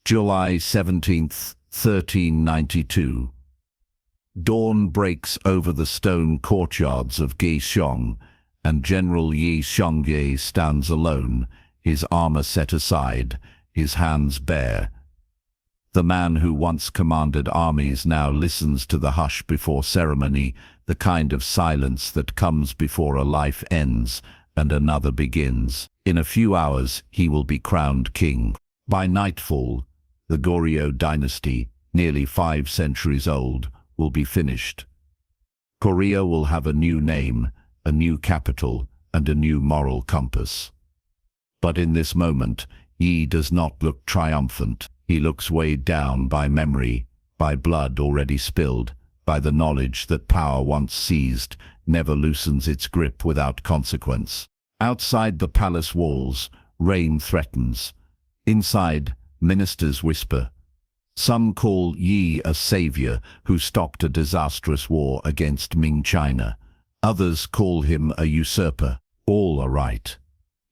July 17, 1392. Dawn breaks over the stone courtyards of Joseon, and General Yi Xiongye stands alone, his armor set aside, his hands bare. The man who once commanded armies now listens to the hush before ceremony, the kind of silence that comes before a life ends and another begins. In a few hours he will be crowned king. By nightfall, the Goryeo dynasty, nearly 5 centuries old, will be finished. Korea will have a new name, a new capital, and a new moral compass. But in this moment, Yi does not look triumphant. He looks weighed down by memory, by blood already spilled, by the knowledge that power once seized never loosens its grip without consequence. Outside the palace walls, rain threatens. Inside, ministers whisper. Some call Yi a savior who stopped a disastrous war against Ming China. Others call him a usurper. All are right.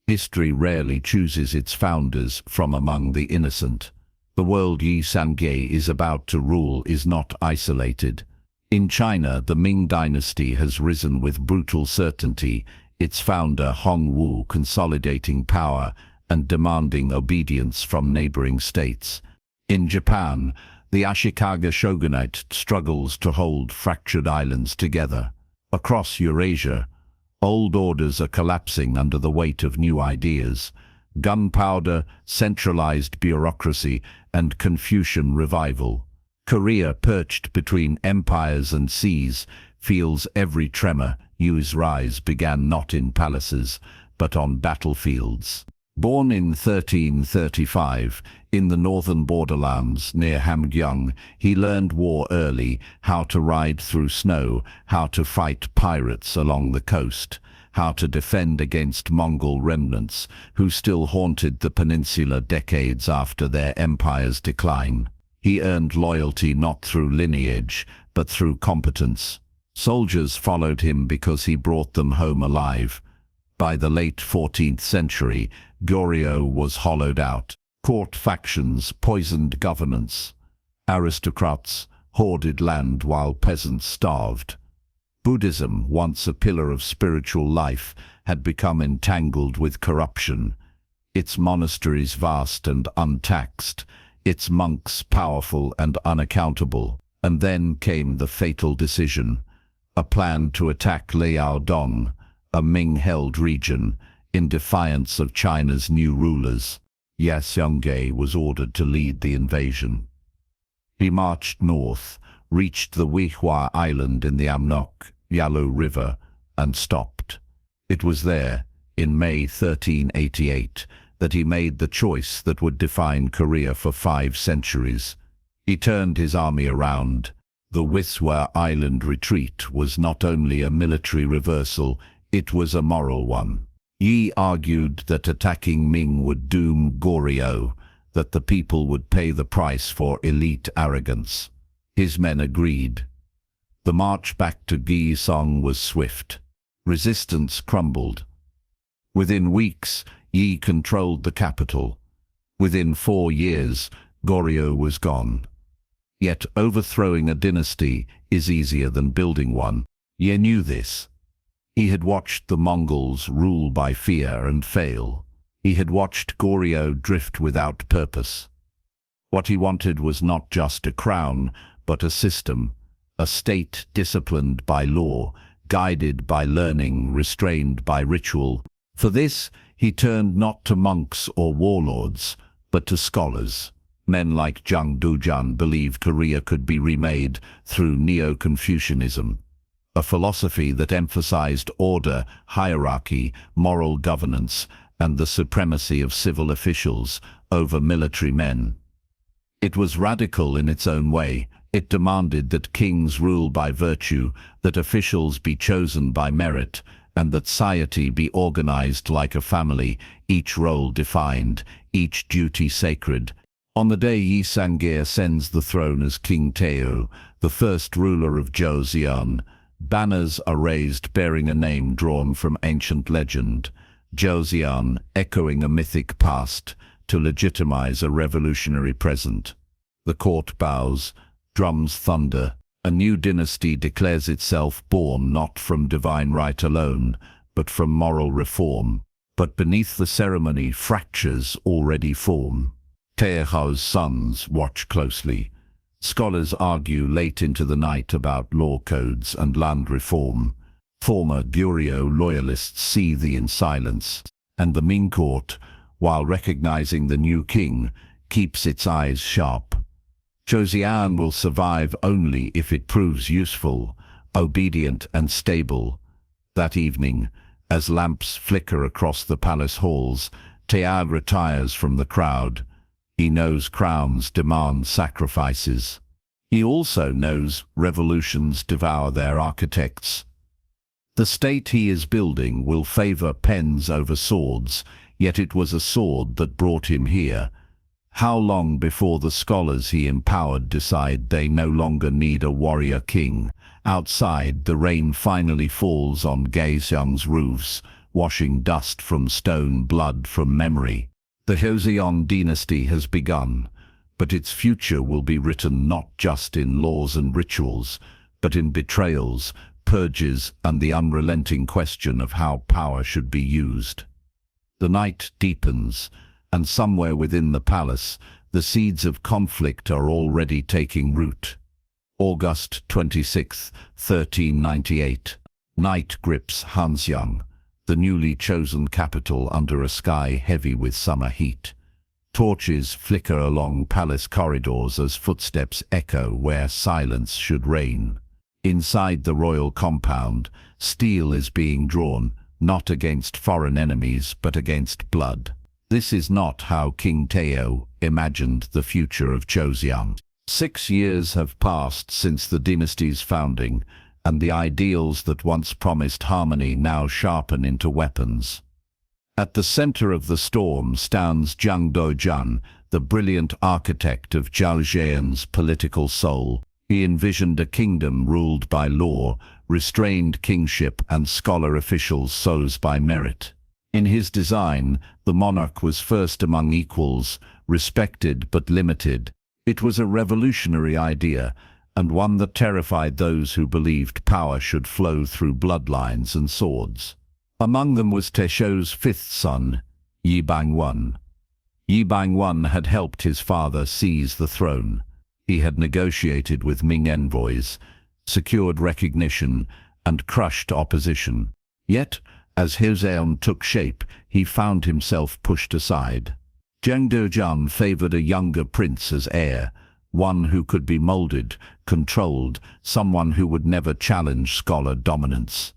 History rarely chooses its founders from among the innocent. The world Yi Xiongye is about to rule is not isolated. In China, the Ming dynasty has risen with brutal certainty, its founder Hongwu consolidating power and demanding obedience from neighboring states. In Japan, the Ashikaga shogunate struggles to hold fractured islands together. Across Eurasia, old orders are collapsing under the weight of new ideas. Gunpowder, centralized bureaucracy, and Confucian revival. Korea, perched between empires and seas, feels every tremor. Yu's rise began not in palaces, but on battlefields. Born in 1335, in the northern borderlands near Hamgyong, he learned war early, how to ride through snow, how to fight pirates along the coast, how to defend against Mongol remnants who still haunted the peninsula decades after their empire's decline. He earned loyalty not through lineage, but through competence. Soldiers followed him because he brought them home alive. By the late 14th century, Goryeo was hollowed out. Court factions poisoned governance. Aristocrats hoarded land while peasants starved. Buddhism, once a pillar of spiritual life, had become entangled with corruption. Its monasteries vast and untaxed, its monks powerful and unaccountable. And then came the fatal decision, a plan to attack Liaodong, a Ming-held region, in defiance of China's new rulers. Yi Xiongye was ordered to lead the invasion. He marched north, reached the Weihua Island in the Amnok, Yalu River, and stopped. It was there, in May 1388, that he made the choice that would define Korea for 5 centuries. He turned his army around. The Weihua Island retreat was not only a military reversal, it was a moral one. Yi argued that attacking Ming would doom Goryeo, that the people would pay the price for elite arrogance. His men agreed. The march back to Gyeongsang was swift. Resistance crumbled. Within weeks, Yi controlled the capital. Within 4 years, Goryeo was gone. Yet overthrowing a dynasty is easier than building one. Yi knew this. He had watched the Mongols rule by fear and fail. He had watched Goryeo drift without purpose. What he wanted was not just a crown, but a system, a state disciplined by law, guided by learning, restrained by ritual. For this, he turned not to monks or warlords, but to scholars. Men like Zhang Dujan believed Korea could be remade through Neo-Confucianism, a philosophy that emphasized order, hierarchy, moral governance, and the supremacy of civil officials over military men. It was radical in its own way. It demanded that kings rule by virtue, that officials be chosen by merit, and that society be organized like a family, each role defined, each duty sacred. On the day Yi Xiongye ascends the throne as King Teo, the first ruler of Joseon, banners are raised bearing a name drawn from ancient legend. Joseon, echoing a mythic past, to legitimize a revolutionary present. The court bows, drums thunder. A new dynasty declares itself born not from divine right alone, but from moral reform. But beneath the ceremony, fractures already form. Taehao's sons watch closely. Scholars argue late into the night about law codes and land reform. Former Goryeo loyalists seethe in silence, and the Ming court, while recognizing the new king, keeps its eyes sharp. Joseon will survive only if it proves useful, obedient and stable. That evening, as lamps flicker across the palace halls, Tae retires from the crowd. He knows crowns demand sacrifices. He also knows revolutions devour their architects. The state he is building will favor pens over swords, yet it was a sword that brought him here. How long before the scholars he empowered decide they no longer need a warrior king? Outside, the rain finally falls on Gaeseong's roofs, washing dust from stone, blood from memory. The Joseon Dynasty has begun, but its future will be written not just in laws and rituals, but in betrayals, purges, and the unrelenting question of how power should be used. The night deepens, and somewhere within the palace, the seeds of conflict are already taking root. August 26, 1398. Night grips Hansyang, the newly chosen capital, under a sky heavy with summer heat. Torches flicker along palace corridors as footsteps echo where silence should reign. Inside the royal compound, steel is being drawn, not against foreign enemies but against blood. This is not how King Tae imagined the future of Joseon. 6 years have passed since the dynasty's founding, and the ideals that once promised harmony now sharpen into weapons. At the center of the storm stands Jang Do-jun, the brilliant architect of Joseon's political soul. He envisioned a kingdom ruled by law, restrained kingship, and scholar officials souls by merit. In his design, the monarch was first among equals, respected but limited. It was a revolutionary idea, and one that terrified those who believed power should flow through bloodlines and swords. Among them was Taesho's fifth son, Yi Bang-won. Yi Bang-won had helped his father seize the throne. He had negotiated with Ming envoys, secured recognition, and crushed opposition. Yet, as Joseon took shape, he found himself pushed aside. Jang Do-jun favored a younger prince as heir, one who could be molded, controlled, someone who would never challenge scholar dominance.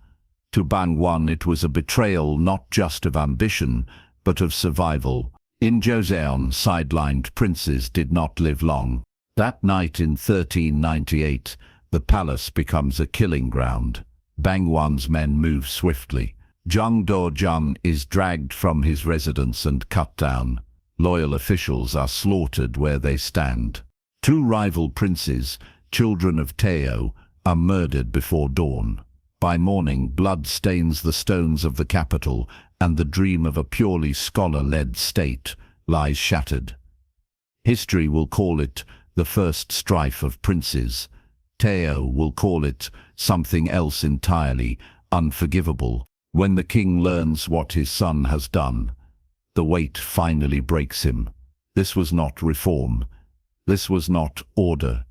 To Bang-won it was a betrayal not just of ambition, but of survival. In Joseon, sidelined princes did not live long. That night in 1398, the palace becomes a killing ground. Bang-won's men move swiftly. Jang Do-jun is dragged from his residence and cut down. Loyal officials are slaughtered where they stand. 2 rival princes, children of Tae, are murdered before dawn. By morning, blood stains the stones of the capital, and the dream of a purely scholar-led state lies shattered. History will call it the first strife of princes. Tae will call it something else entirely, unforgivable. When the king learns what his son has done, the weight finally breaks him. This was not reform. This was not order.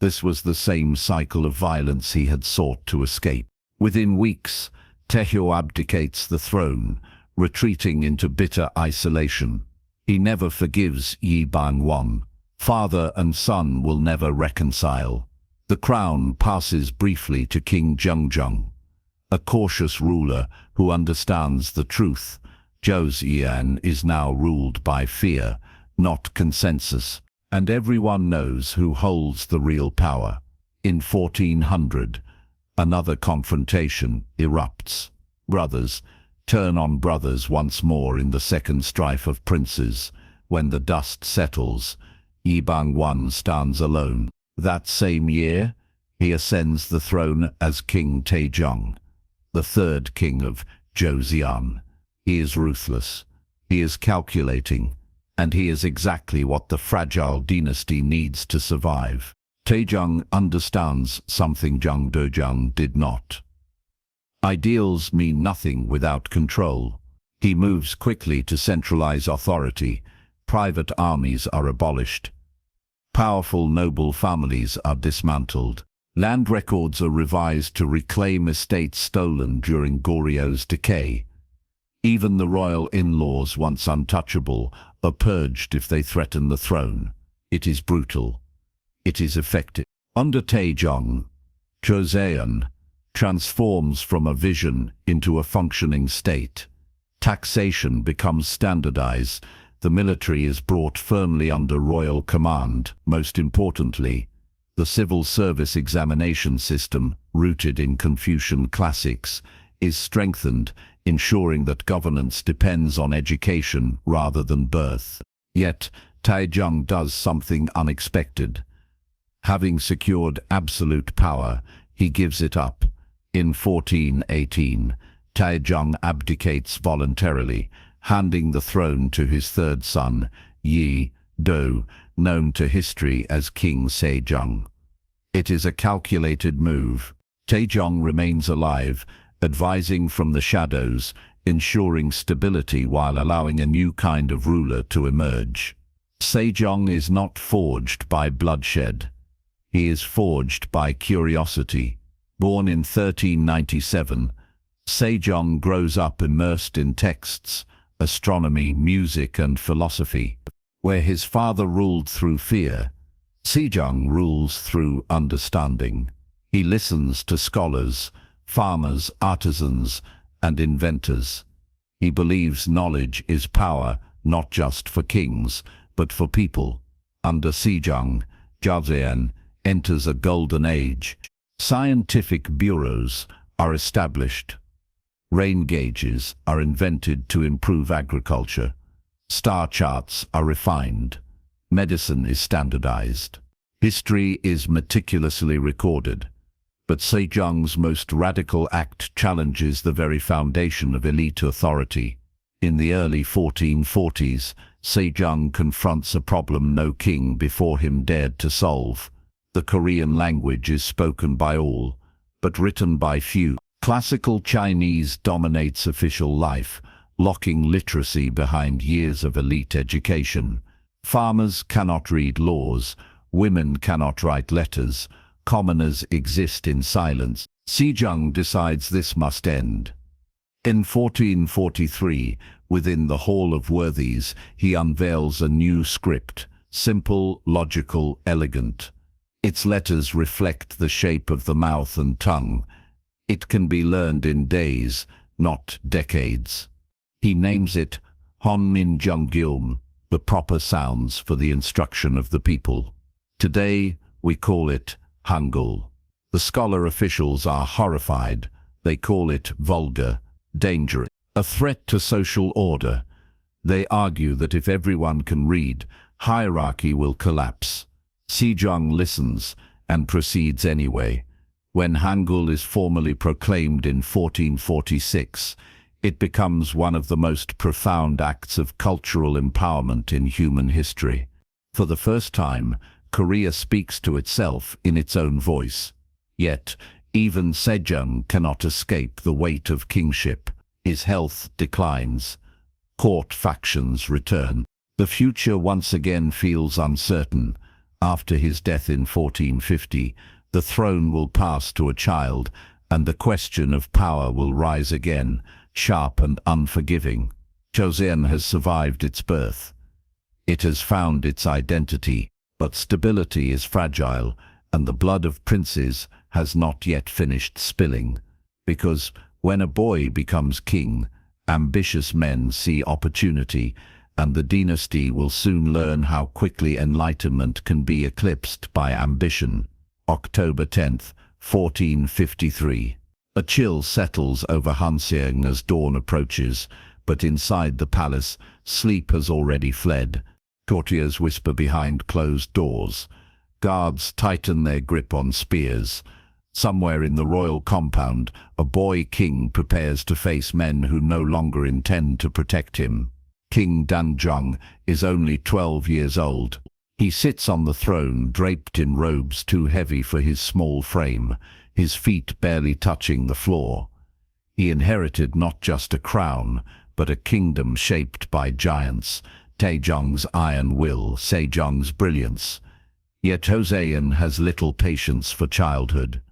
This was the same cycle of violence he had sought to escape. Within weeks, Tae abdicates the throne, retreating into bitter isolation. He never forgives Yi Bang-won. Father and son will never reconcile. The crown passes briefly to King Jung-jung, a cautious ruler who understands the truth. Joseon is now ruled by fear, not consensus, and everyone knows who holds the real power. In 1400, another confrontation erupts. Brothers turn on brothers once more in the second strife of princes. When the dust settles, Yi Bang-won stands alone. That same year, he ascends the throne as King Taejong, the third king of Joseon. He is ruthless. He is calculating, and he is exactly what the fragile dynasty needs to survive. Taejong understands something Jung Dojung did not. Ideals mean nothing without control. He moves quickly to centralize authority. Private armies are abolished. Powerful noble families are dismantled. Land records are revised to reclaim estates stolen during Goryeo decay. Even the royal in-laws, once untouchable, are purged if they threaten the throne. It is brutal. It is effective. Under Taejong, Joseon transforms from a vision into a functioning state. Taxation becomes standardized. The military is brought firmly under royal command. Most importantly, the civil service examination system, rooted in Confucian classics, is strengthened, ensuring that governance depends on education rather than birth. Yet, Taejong does something unexpected. Having secured absolute power, he gives it up. In 1418, Taejong abdicates voluntarily, handing the throne to his third son, Yi Do, known to history as King Sejong. It is a calculated move. Taejong remains alive, advising from the shadows, ensuring stability while allowing a new kind of ruler to emerge. Sejong is not forged by bloodshed. He is forged by curiosity. Born in 1397, Sejong grows up immersed in texts, astronomy, music, and philosophy. Where his father ruled through fear, Sejong rules through understanding. He listens to scholars, farmers, artisans, and inventors. He believes knowledge is power, not just for kings, but for people. Under Sejong, Joseon enters a golden age. Scientific bureaus are established. Rain gauges are invented to improve agriculture. Star charts are refined. Medicine is standardized. History is meticulously recorded. But Sejong's most radical act challenges the very foundation of elite authority. In the early 1440s, Sejong confronts a problem no king before him dared to solve. The Korean language is spoken by all, but written by few. Classical Chinese dominates official life, locking literacy behind years of elite education. Farmers cannot read laws, women cannot write letters, commoners exist in silence. Sejong decides this must end. In 1443, within the Hall of Worthies, he unveils a new script, simple, logical, elegant. Its letters reflect the shape of the mouth and tongue. It can be learned in days, not decades. He names it Honmin Junggyum, the proper sounds for the instruction of the people. Today, we call it Hangul. The scholar officials are horrified. They call it vulgar, dangerous, a threat to social order. They argue that if everyone can read, hierarchy will collapse. Sejong listens and proceeds anyway. When Hangul is formally proclaimed in 1446, it becomes one of the most profound acts of cultural empowerment in human history. For the first time, Korea speaks to itself in its own voice. Yet, even Sejong cannot escape the weight of kingship. His health declines. Court factions return. The future once again feels uncertain. After his death in 1450, the throne will pass to a child, and the question of power will rise again, sharp and unforgiving. Joseon has survived its birth. It has found its identity, but stability is fragile, and the blood of princes has not yet finished spilling. Because when a boy becomes king, ambitious men see opportunity, and the dynasty will soon learn how quickly enlightenment can be eclipsed by ambition. October 10th, 1453. A chill settles over Hanseong as dawn approaches, but inside the palace, sleep has already fled. Courtiers whisper behind closed doors. Guards tighten their grip on spears. Somewhere in the royal compound, a boy king prepares to face men who no longer intend to protect him. King Danjong is only 12 years old. He sits on the throne draped in robes too heavy for his small frame, his feet barely touching the floor. He inherited not just a crown, but a kingdom shaped by giants, Taejong's iron will, Sejong's brilliance. Yet Joseon has little patience for childhood.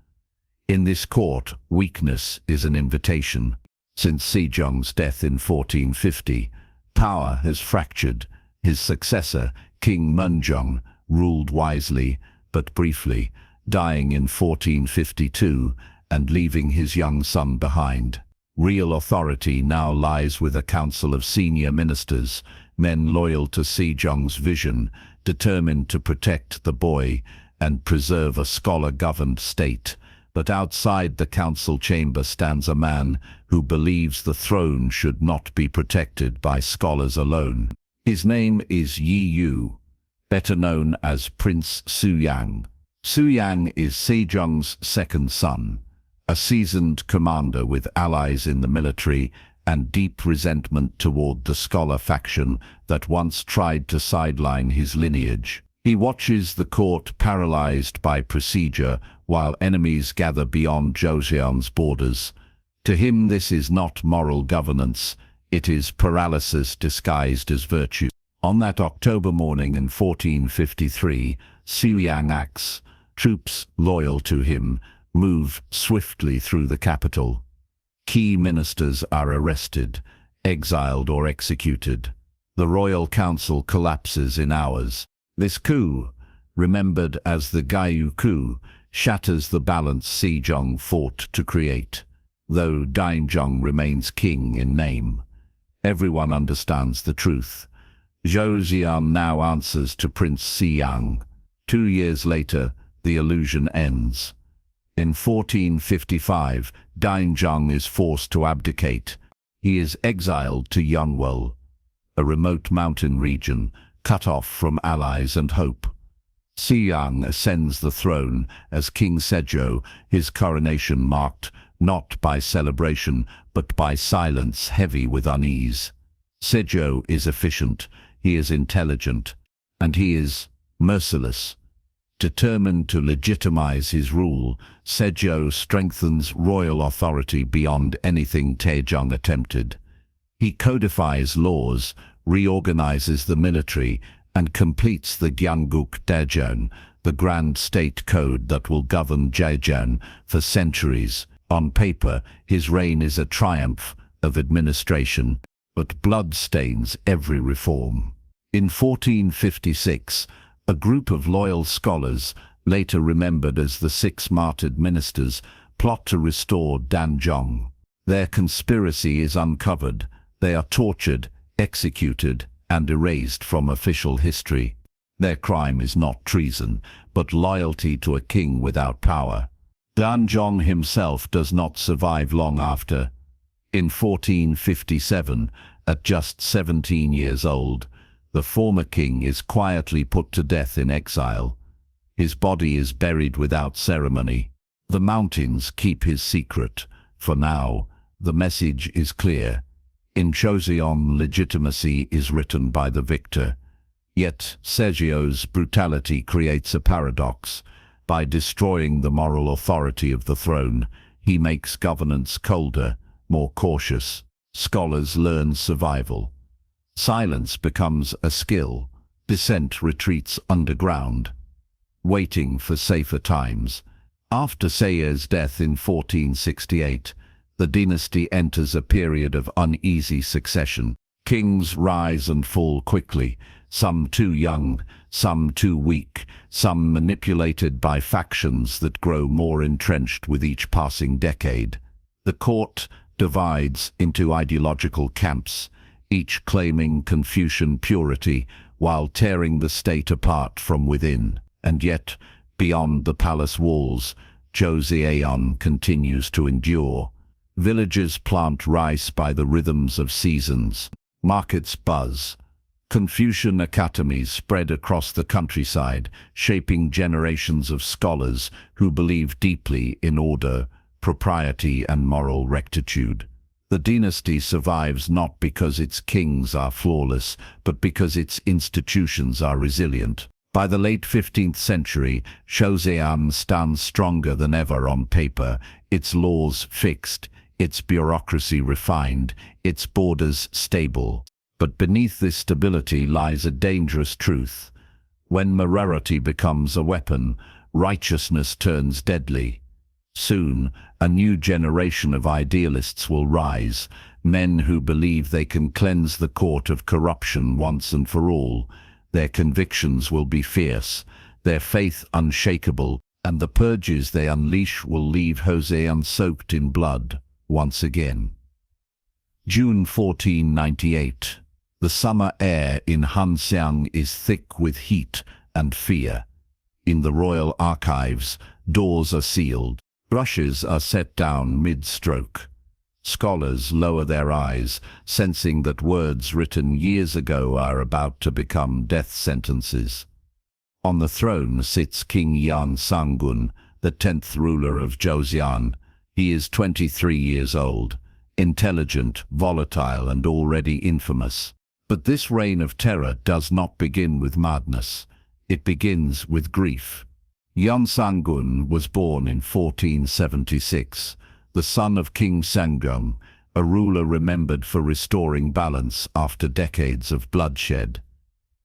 In this court, weakness is an invitation. Since Sejong's death in 1450, power has fractured. His successor, King Munjong, ruled wisely, but briefly, dying in 1452 and leaving his young son behind. Real authority now lies with a council of senior ministers, men loyal to Sejong's vision, determined to protect the boy and preserve a scholar-governed state. But outside the council chamber stands a man who believes the throne should not be protected by scholars alone. His name is Yi Yu, better known as Prince Suyang. Suyang is Sejong's second son, a seasoned commander with allies in the military and deep resentment toward the scholar faction that once tried to sideline his lineage. He watches the court paralyzed by procedure while enemies gather beyond Joseon's borders. To him, this is not moral governance, it is paralysis disguised as virtue. On that October morning in 1453, Suyang acts. Troops loyal to him move swiftly through the capital. Key ministers are arrested, exiled or executed. The royal council collapses in hours. This coup, remembered as the Gyu coup, shatters the balance Sejong fought to create. Though Danjong remains king in name, everyone understands the truth. Joseon now answers to Prince Suyang. 2 years later, the illusion ends. In 1455, Danjong is forced to abdicate. He is exiled to Yeongwol, a remote mountain region, cut off from allies and hope. Suyang ascends the throne as King Sejo, his coronation marked not by celebration but by silence heavy with unease. Sejo is efficient, he is intelligent, and he is merciless. Determined to legitimize his rule, Sejo strengthens royal authority beyond anything Taejong attempted. He codifies laws, reorganizes the military, and completes the Gyeongguk Daejeon, the grand state code that will govern Jejeon for centuries. On paper, his reign is a triumph of administration, but blood stains every reform. In 1456, a group of loyal scholars, later remembered as the 6 martyred ministers, plot to restore Danjong. Their conspiracy is uncovered. They are tortured, executed, and erased from official history. Their crime is not treason, but loyalty to a king without power. Danjong himself does not survive long after. In 1457, at just 17 years old, the former king is quietly put to death in exile. His body is buried without ceremony. The mountains keep his secret. For now, the message is clear. In Joseon, legitimacy is written by the victor. Yet Sejo's brutality creates a paradox. By destroying the moral authority of the throne, he makes governance colder, more cautious. Scholars learn survival. Silence becomes a skill. Dissent retreats underground, waiting for safer times. After Sejo's death in 1468, the dynasty enters a period of uneasy succession. Kings rise and fall quickly, some too young, some too weak, some manipulated by factions that grow more entrenched with each passing decade. The court divides into ideological camps, each claiming Confucian purity while tearing the state apart from within. And yet, beyond the palace walls, Joseon continues to endure. Villages plant rice by the rhythms of seasons. Markets buzz. Confucian academies spread across the countryside, shaping generations of scholars who believe deeply in order, propriety, and moral rectitude. The dynasty survives not because its kings are flawless, but because its institutions are resilient. By the late 15th century, Joseon stands stronger than ever on paper, its laws fixed, its bureaucracy refined, its borders stable. But beneath this stability lies a dangerous truth. When morality becomes a weapon, righteousness turns deadly. Soon, a new generation of idealists will rise, men who believe they can cleanse the court of corruption once and for all. Their convictions will be fierce, their faith unshakable, and the purges they unleash will leave Joseon soaked in blood once again. June 1498. The summer air in Hanxiang is thick with heat and fear. In the royal archives, doors are sealed. Brushes are set down mid-stroke. Scholars lower their eyes, sensing that words written years ago are about to become death sentences. On the throne sits King Yeonsangun, the 10th ruler of Joseon. He is 23 years old, intelligent, volatile, and already infamous. But this reign of terror does not begin with madness. It begins with grief. Yeonsangun was born in 1476, the son of King Sangung, a ruler remembered for restoring balance after decades of bloodshed.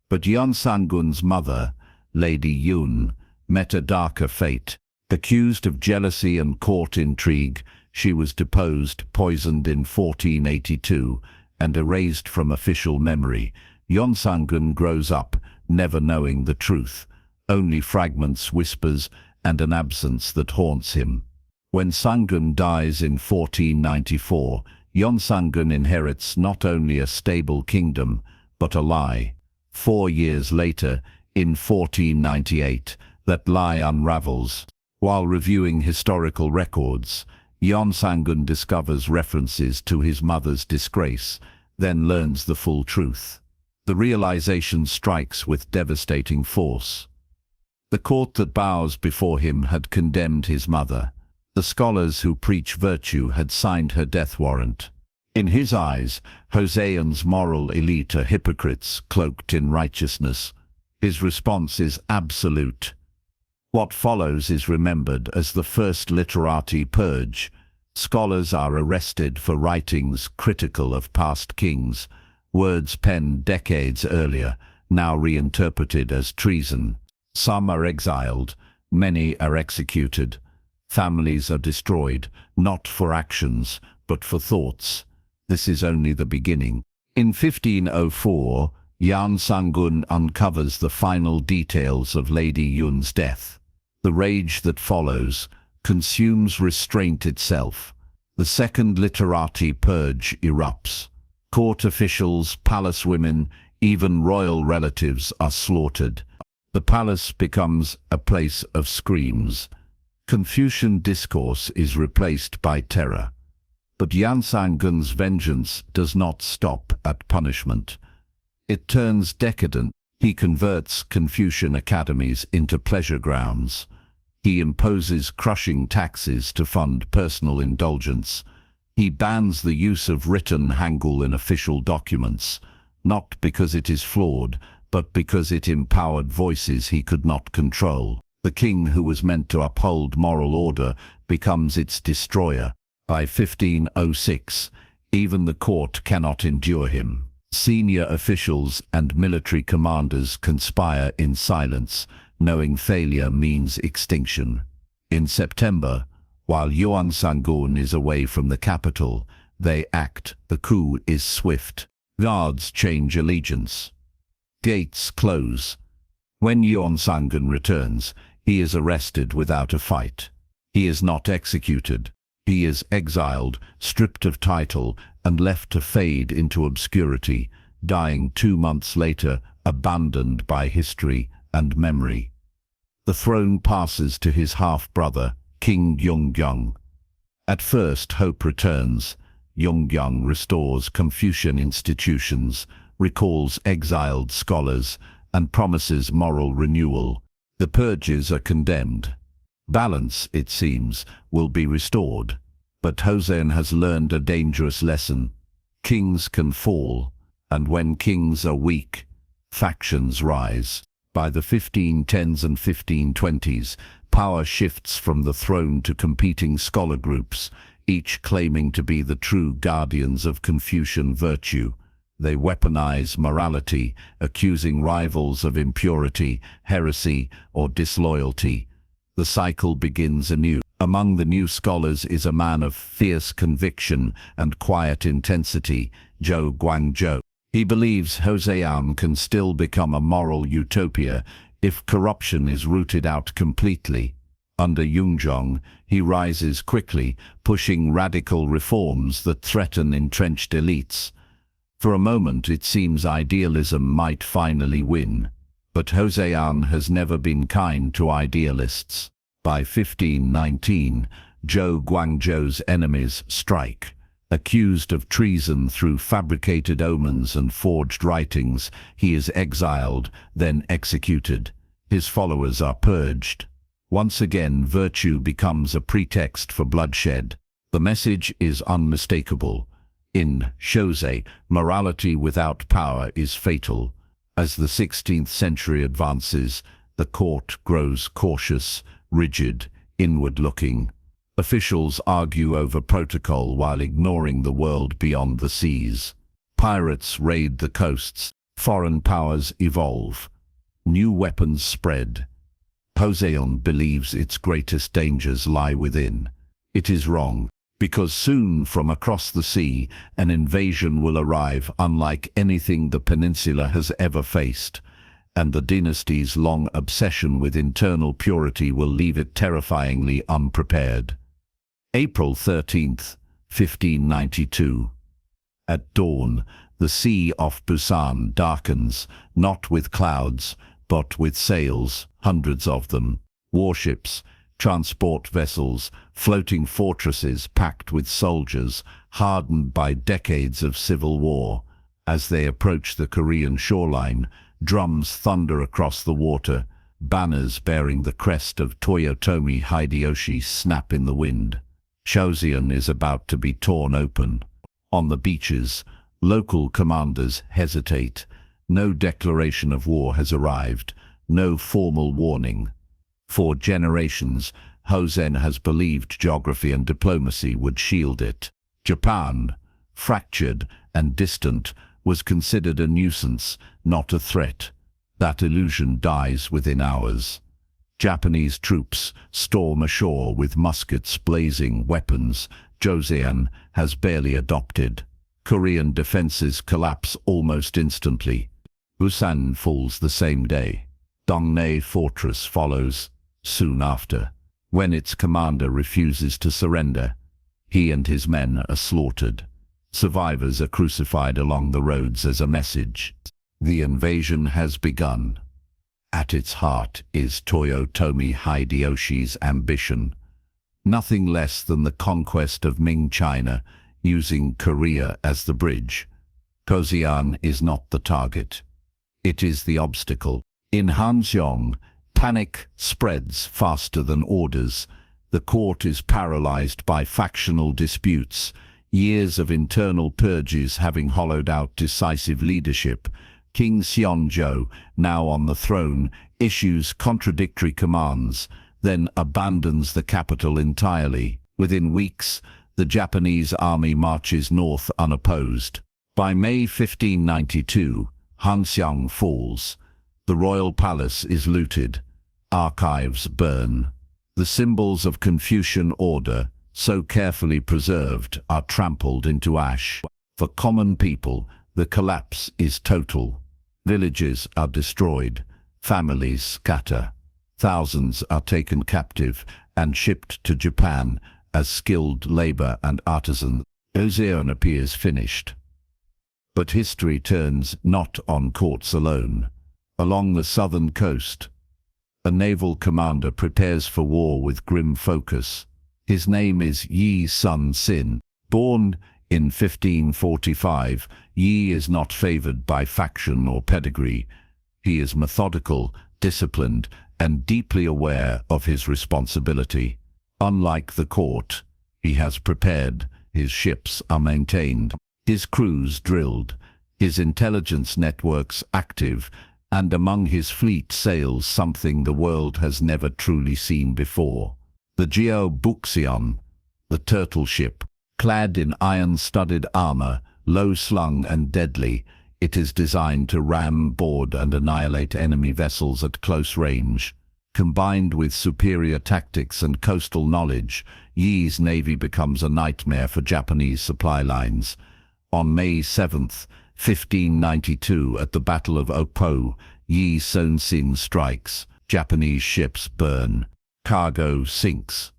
But Yeonsangun's mother, Lady Yun, met a darker fate. Accused of jealousy and court intrigue, she was deposed, poisoned in 1482, and erased from official memory. Yeonsangun grows up, never knowing the truth. Only fragments, whispers, and an absence that haunts him. When Sangun dies in 1494, Yeonsangun inherits not only a stable kingdom, but a lie. 4 years later, in 1498, that lie unravels. While reviewing historical records, Yeonsangun discovers references to his mother's disgrace, then learns the full truth. The realization strikes with devastating force. The court that bows before him had condemned his mother. The scholars who preach virtue had signed her death warrant. In his eyes, Joseon's moral elite are hypocrites cloaked in righteousness. His response is absolute. What follows is remembered as the first literati purge. Scholars are arrested for writings critical of past kings, words penned decades earlier, now reinterpreted as treason. Some are exiled, many are executed. Families are destroyed, not for actions, but for thoughts. This is only the beginning. In 1504, Yeonsangun uncovers the final details of Lady Yun's death. The rage that follows consumes restraint itself. The second literati purge erupts. Court officials, palace women, even royal relatives are slaughtered. The palace becomes a place of screams. Confucian discourse is replaced by terror. But Yeonsangun's vengeance does not stop at punishment. It turns decadent. He converts Confucian academies into pleasure grounds. He imposes crushing taxes to fund personal indulgence. He bans the use of written Hangul in official documents, not because it is flawed, but because it empowered voices he could not control. The king who was meant to uphold moral order becomes its destroyer. By 1506, even the court cannot endure him. Senior officials and military commanders conspire in silence, knowing failure means extinction. In September, while Yeonsangun is away from the capital, they act. The coup is swift. Guards change allegiance. Gates close. When Yeonsangun returns, he is arrested without a fight. He is not executed. He is exiled, stripped of title, and left to fade into obscurity, dying 2 months later, abandoned by history and memory. The throne passes to his half-brother, King Yeongyang. At first, hope returns. Yeongyang restores Confucian institutions, recalls exiled scholars, and promises moral renewal. The purges are condemned. Balance, it seems, will be restored. But Joseon has learned a dangerous lesson. Kings can fall, and when kings are weak, factions rise. By the 1510s and 1520s, power shifts from the throne to competing scholar groups, each claiming to be the true guardians of Confucian virtue. They weaponize morality, accusing rivals of impurity, heresy, or disloyalty. The cycle begins anew. Among the new scholars is a man of fierce conviction and quiet intensity, Zhou Guangzhou. He believes Joseon can still become a moral utopia if corruption is rooted out completely. Under Yunzhong, he rises quickly, pushing radical reforms that threaten entrenched elites. For a moment it seems idealism might finally win, but Joseon has never been kind to idealists. By 1519, Zhou Guangzhou's enemies strike. Accused of treason through fabricated omens and forged writings, he is exiled, then executed. His followers are purged. Once again, virtue becomes a pretext for bloodshed. The message is unmistakable. In Shosei, morality without power is fatal. As the 16th century advances, the court grows cautious, rigid, inward-looking. Officials argue over protocol while ignoring the world beyond the seas. Pirates raid the coasts. Foreign powers evolve. New weapons spread. Joseon believes its greatest dangers lie within. It is wrong, because soon from across the sea, an invasion will arrive unlike anything the peninsula has ever faced, and the dynasty's long obsession with internal purity will leave it terrifyingly unprepared. April 13th, 1592. At dawn, the sea off Busan darkens, not with clouds, but with sails, hundreds of them. Warships, transport vessels, floating fortresses packed with soldiers, hardened by decades of civil war. As they approach the Korean shoreline, drums thunder across the water, banners bearing the crest of Toyotomi Hideyoshi snap in the wind. Joseon is about to be torn open. On the beaches, local commanders hesitate. No declaration of war has arrived, no formal warning. For generations, Joseon has believed geography and diplomacy would shield it. Japan, fractured and distant, was considered a nuisance, not a threat. That illusion dies within hours. Japanese troops storm ashore with muskets blazing weapons Joseon has barely adopted. Korean defenses collapse almost instantly. Busan falls the same day. Dongnae Fortress follows soon after. When its commander refuses to surrender, he and his men are slaughtered. Survivors are crucified along the roads as a message. The invasion has begun. At its heart is Toyotomi Hideyoshi's ambition. Nothing less than the conquest of Ming China, using Korea as the bridge. Joseon is not the target. It is the obstacle. In Hanseong, panic spreads faster than orders. The court is paralyzed by factional disputes, years of internal purges having hollowed out decisive leadership. King Seonjo, now on the throne, issues contradictory commands, then abandons the capital entirely. Within weeks, the Japanese army marches north unopposed. By May 1592, Hanseong falls. The royal palace is looted. Archives burn. The symbols of Confucian order, so carefully preserved, are trampled into ash. For common people, the collapse is total. Villages are destroyed. Families scatter. Thousands are taken captive and shipped to Japan as skilled labor and artisans. Joseon appears finished. But history turns not on courts alone. Along the southern coast, a naval commander prepares for war with grim focus. His name is Yi Sun-sin. Born in 1545, Yi is not favored by faction or pedigree. He is methodical, disciplined, and deeply aware of his responsibility. Unlike the court, He has prepared, his ships are maintained, his crews drilled, his intelligence networks active, and among his fleet sails something the world has never truly seen before. The Joseon, the turtle ship, clad in iron-studded armor, low-slung and deadly, it is designed to ram, board and annihilate enemy vessels at close range. Combined with superior tactics and coastal knowledge, Yi's navy becomes a nightmare for Japanese supply lines. On May 7, 1592, at the Battle of Oppo, Yi Sun-sin strikes. Japanese ships burn. Cargo sinks.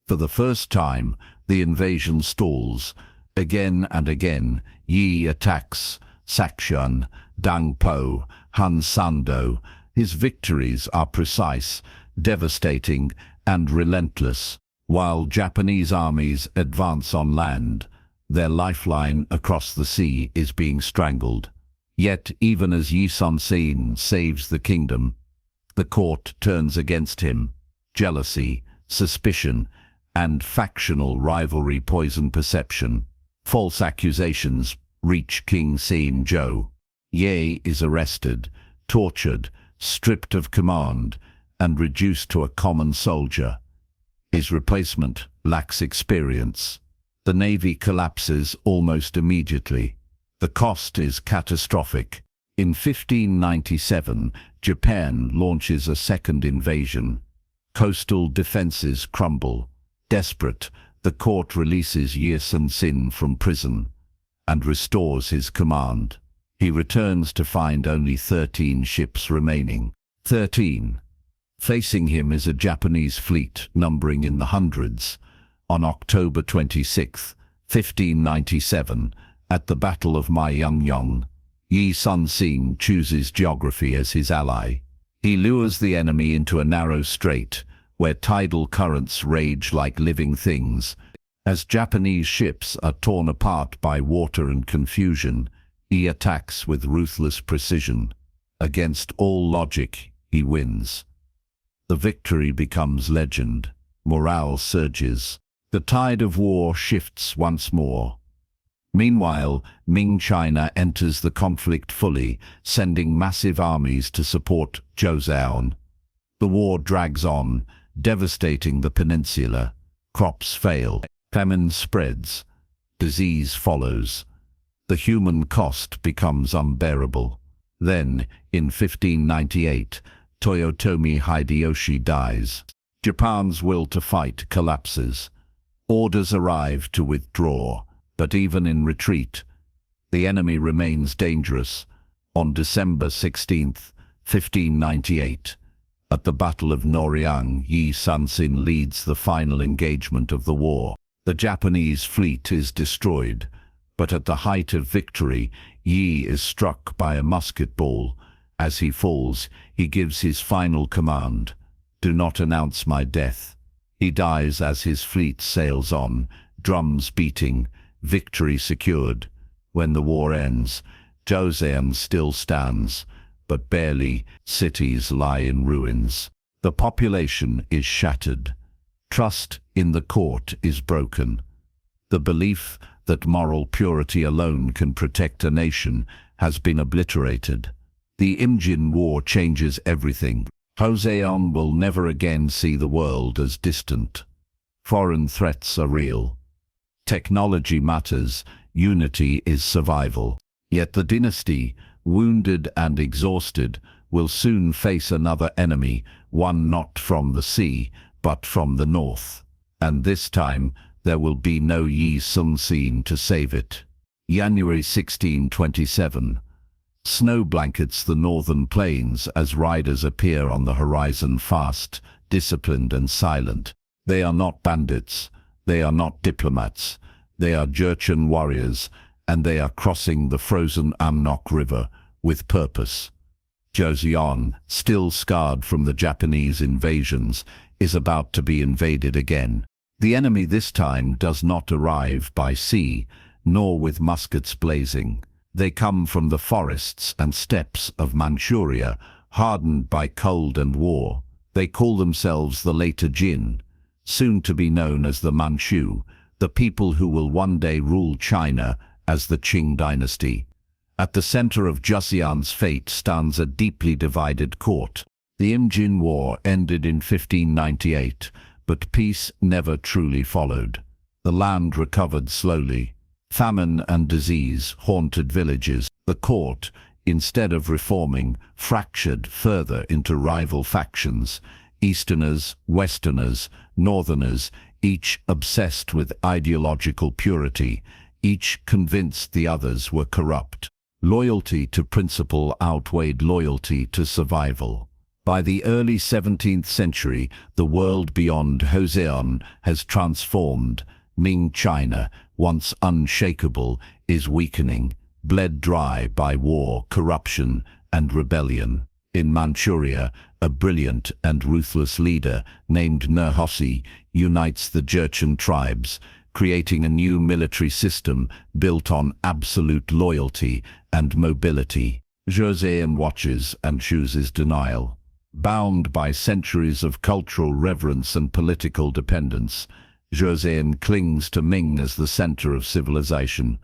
For the first time, the invasion stalls. Again and again, Yi attacks Sakshun, Dangpo, Hansando. His victories are precise, devastating, and relentless. While Japanese armies advance on land, their lifeline across the sea is being strangled. Yet, even as Yi Sun-sin saves the kingdom, the court turns against him. Jealousy, suspicion, and factional rivalry poison perception. False accusations reach King Sejong. Ye is arrested, tortured, stripped of command, and reduced to a common soldier. His replacement lacks experience. The navy collapses almost immediately. The cost is catastrophic. In 1597, Japan launches a second invasion. Coastal defenses crumble. Desperate, the court releases Yi Sun-sin from prison and restores his command. He returns to find only 13 ships remaining. 13. Facing him is a Japanese fleet numbering in the hundreds. On October 26, 1597, at the Battle of Myeongnyong, Yi Sun-sin chooses geography as his ally. He lures the enemy into a narrow strait, where tidal currents rage like living things. As Japanese ships are torn apart by water and confusion, he attacks with ruthless precision. Against all logic, he wins. The victory becomes legend. Morale surges. The tide of war shifts once more. Meanwhile, Ming China enters the conflict fully, sending massive armies to support Joseon. The war drags on, devastating the peninsula. Crops fail. Famine spreads. Disease follows. The human cost becomes unbearable. Then, in 1598, Toyotomi Hideyoshi dies. Japan's will to fight collapses. Orders arrive to withdraw, but even in retreat, the enemy remains dangerous. On December 16, 1598, at the Battle of Noryang, Yi Sun-sin leads the final engagement of the war. The Japanese fleet is destroyed, but at the height of victory, Yi is struck by a musket ball. As he falls, he gives his final command: "Do not announce my death." He dies as his fleet sails on, drums beating, victory secured. When the war ends, Joseon still stands, but barely. Cities lie in ruins. The population is shattered. Trust in the court is broken. The belief that moral purity alone can protect a nation has been obliterated. The Imjin War changes everything. Joseon will never again see the world as distant. Foreign threats are real. Technology matters, unity is survival. Yet the dynasty, wounded and exhausted, will soon face another enemy, one not from the sea, but from the north. And this time, there will be no Yi Sun-sin to save it. January 1627. Snow blankets the northern plains as riders appear on the horizon, fast, disciplined and silent. They are not bandits, they are not diplomats, they are Jurchen warriors, and they are crossing the frozen Amnok River with purpose. Joseon, still scarred from the Japanese invasions, is about to be invaded again. The enemy this time does not arrive by sea, nor with muskets blazing. They come from the forests and steppes of Manchuria, hardened by cold and war. They call themselves the later Jin, soon to be known as the Manchu, the people who will one day rule China as the Qing dynasty. At the center of Joseon's fate stands a deeply divided court. The Imjin War ended in 1598, but peace never truly followed. The land recovered slowly. Famine and disease haunted villages. The court, instead of reforming, fractured further into rival factions. Easterners, Westerners, Northerners, each obsessed with ideological purity, each convinced the others were corrupt. Loyalty to principle outweighed loyalty to survival. By the early 17th century, the world beyond Joseon has transformed. Ming China, once unshakable, is weakening, bled dry by war, corruption, and rebellion. In Manchuria, a brilliant and ruthless leader named Nurhaci unites the Jurchen tribes, creating a new military system built on absolute loyalty and mobility. Joseon watches and chooses denial. Bound by centuries of cultural reverence and political dependence, Joseon clings to Ming as the center of civilization.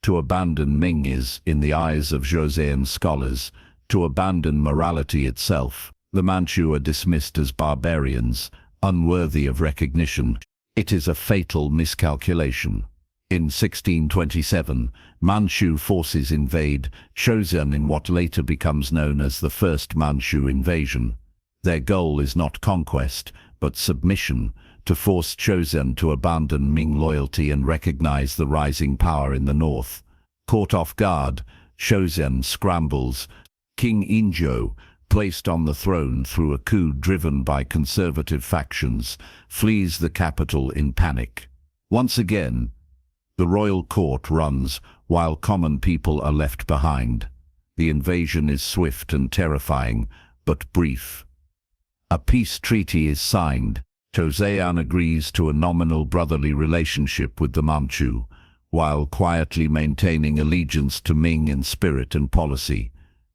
To abandon Ming is, in the eyes of Joseon scholars, to abandon morality itself. The Manchu are dismissed as barbarians, unworthy of recognition. It is a fatal miscalculation. In 1627, Manchu forces invade Joseon in what later becomes known as the First Manchu Invasion. Their goal is not conquest, but submission, to force Joseon to abandon Ming loyalty and recognize the rising power in the north. Caught off guard, Joseon scrambles. King Injo, placed on the throne through a coup driven by conservative factions, flees the capital in panic. Once again, the royal court runs while common people are left behind. The invasion is swift and terrifying, but brief. A peace treaty is signed. Joseon agrees to a nominal brotherly relationship with the Manchu, while quietly maintaining allegiance to Ming in spirit and policy.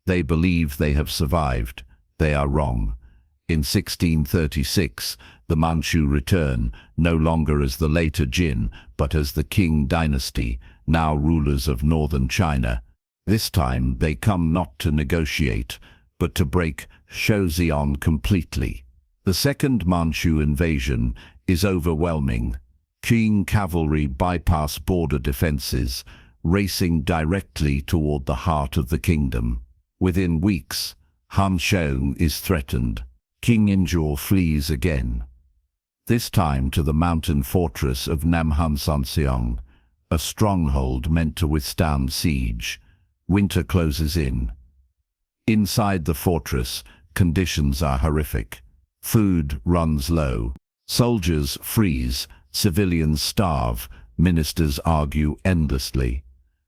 They believe they have survived. They are wrong. In 1636, the Manchu return, no longer as the later Jin, but as the Qing Dynasty, now rulers of northern China. This time they come not to negotiate, but to break Joseon completely. The second Manchu invasion is overwhelming. Qing cavalry bypass border defenses, racing directly toward the heart of the kingdom. Within weeks, Hansheng is threatened. King Injo flees again, this time to the mountain fortress of Namhansanseong, a stronghold meant to withstand siege. Winter closes in. Inside the fortress, conditions are horrific. Food runs low. Soldiers freeze, civilians starve, ministers argue endlessly.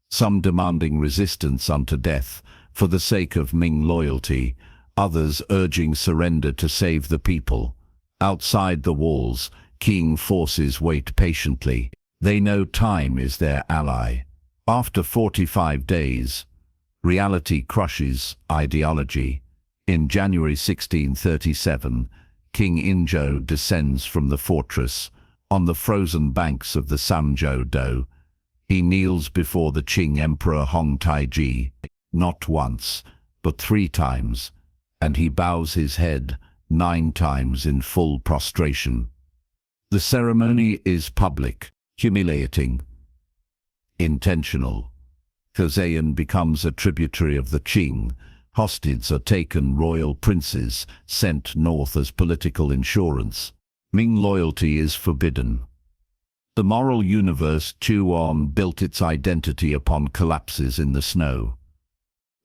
Some demanding resistance unto death, for the sake of Ming loyalty, others urging surrender to save the people. Outside the walls, Qing forces wait patiently. They know time is their ally. After 45 days, reality crushes ideology. In January 1637, King Injo descends from the fortress. On the frozen banks of the Samjo-do, he kneels before the Qing Emperor Hong Taiji, not once, but 3 times, and he bows his head 9 times in full prostration. The ceremony is public, humiliating, intentional. Joseon becomes a tributary of the Qing. Hostages are taken, royal princes sent north as political insurance. Ming loyalty is forbidden. The moral universe Chuan built its identity upon collapses in the snow.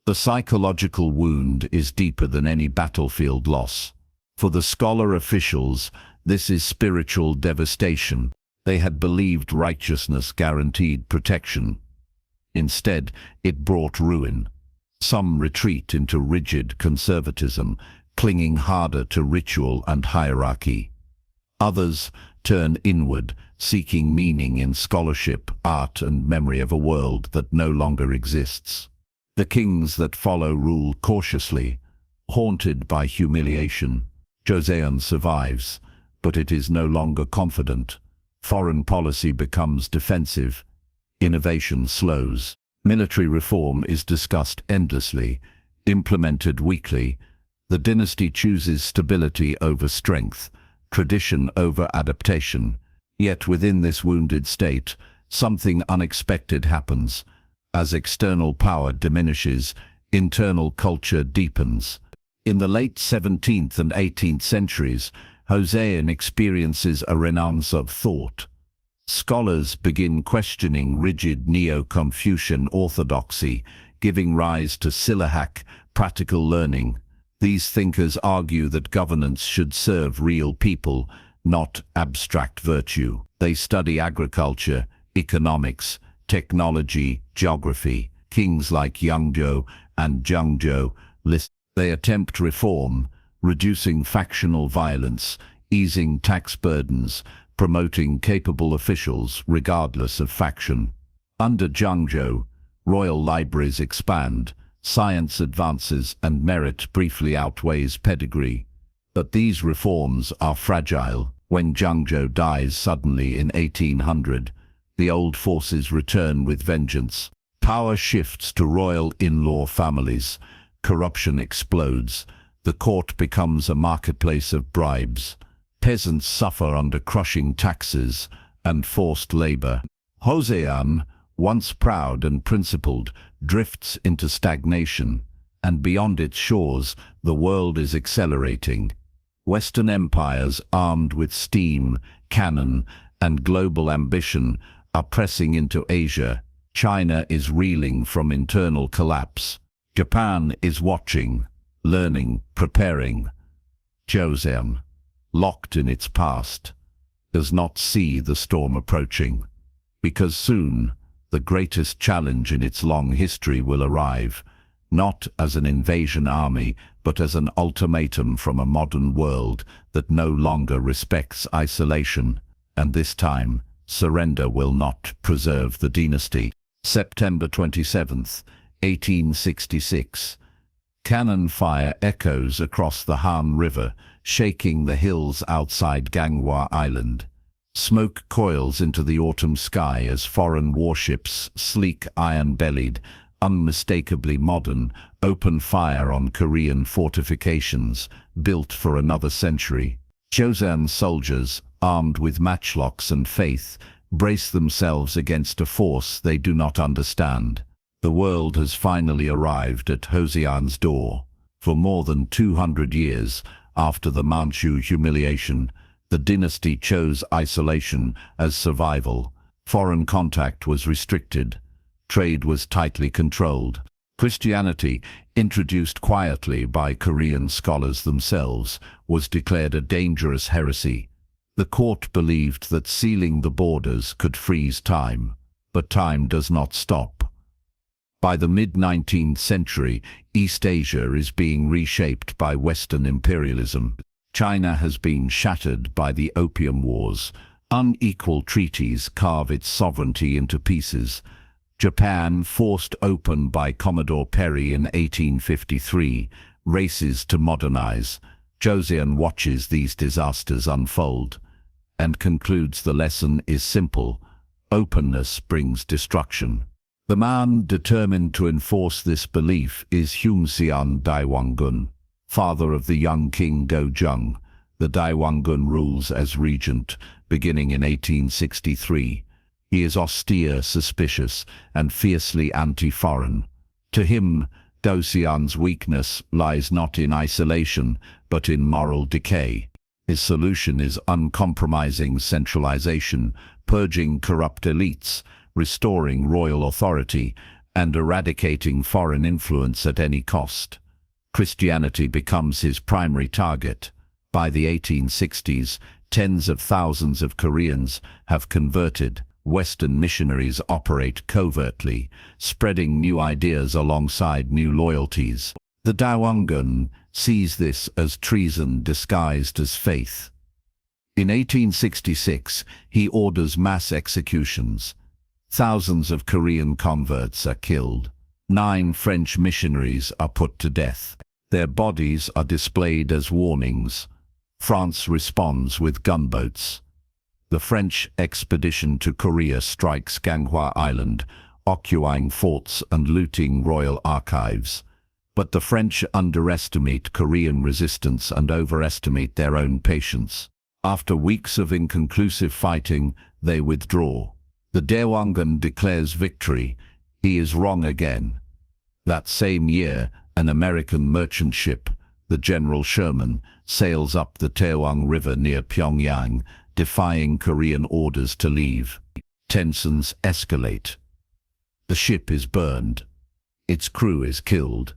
The psychological wound is deeper than any battlefield loss. For the scholar officials, this is spiritual devastation. They had believed righteousness guaranteed protection. Instead, it brought ruin. Some retreat into rigid conservatism, clinging harder to ritual and hierarchy. Others turn inward, seeking meaning in scholarship, art, and memory of a world that no longer exists. The kings that follow rule cautiously, haunted by humiliation. Joseon survives, but it is no longer confident. Foreign policy becomes defensive. Innovation slows. Military reform is discussed endlessly, implemented weakly. The dynasty chooses stability over strength, tradition over adaptation. Yet within this wounded state, something unexpected happens. As external power diminishes, internal culture deepens. In the late 17th and 18th centuries, Joseon experiences a renaissance of thought. Scholars begin questioning rigid Neo-Confucian orthodoxy, giving rise to Silahak, practical learning. These thinkers argue that governance should serve real people, not abstract virtue. They study agriculture, economics, technology, geography. Kings like Yangzhou and Zhengzhou they attempt reform, reducing factional violence, easing tax burdens, promoting capable officials regardless of faction. Under Zhengzhou, royal libraries expand, science advances, and merit briefly outweighs pedigree. But these reforms are fragile. When Zhengzhou dies suddenly in 1800, the old forces return with vengeance. Power shifts to royal in-law families. Corruption explodes. The court becomes a marketplace of bribes. Peasants suffer under crushing taxes and forced labor. Joseon, once proud and principled, drifts into stagnation, and beyond its shores, the world is accelerating. Western empires, armed with steam, cannon, and global ambition, are pressing into Asia. China is reeling from internal collapse. Japan is watching, learning, preparing. Joseon, locked in its past, does not see the storm approaching, because soon the greatest challenge in its long history will arrive, not as an invasion army, but as an ultimatum from a modern world that no longer respects isolation, and this time, surrender will not preserve the dynasty. September 27th, 1866. Cannon fire echoes across the Han River, shaking the hills outside Ganghwa Island. Smoke coils into the autumn sky as foreign warships, sleek iron-bellied, unmistakably modern, open fire on Korean fortifications, built for another century. Joseon soldiers, armed with matchlocks and faith, brace themselves against a force they do not understand. The world has finally arrived at Joseon's door. For more than 200 years, after the Manchu humiliation, the dynasty chose isolation as survival. Foreign contact was restricted. Trade was tightly controlled. Christianity, introduced quietly by Korean scholars themselves, was declared a dangerous heresy. The court believed that sealing the borders could freeze time, but time does not stop. By the mid-19th century, East Asia is being reshaped by Western imperialism. China has been shattered by the Opium Wars. Unequal treaties carve its sovereignty into pieces. Japan, forced open by Commodore Perry in 1853, races to modernize. Joseon watches these disasters unfold and concludes the lesson is simple: openness brings destruction. The man determined to enforce this belief is Joseon Dynasty, father of the young king Dojung. The Dynasty rules as regent, beginning in 1863. He is austere, suspicious, and fiercely anti-foreign. To him, Joseon's weakness lies not in isolation, but in moral decay. His solution is uncompromising centralization, purging corrupt elites, restoring royal authority, and eradicating foreign influence at any cost. Christianity becomes his primary target. By the 1860s, tens of thousands of Koreans have converted. Western missionaries operate covertly, spreading new ideas alongside new loyalties. The Dynasty sees this as treason disguised as faith. In 1866, he orders mass executions. Thousands of Korean converts are killed. 9 French missionaries are put to death. Their bodies are displayed as warnings. France responds with gunboats. The French expedition to Korea strikes Ganghwa Island, occupying forts and looting royal archives. But the French underestimate Korean resistance and overestimate their own patience. After weeks of inconclusive fighting, they withdraw. The Daewongun declares victory. He is wrong again. That same year, an American merchant ship, the General Sherman, sails up the Taewang River near Pyongyang, defying Korean orders to leave. Tensions escalate. The ship is burned. Its crew is killed.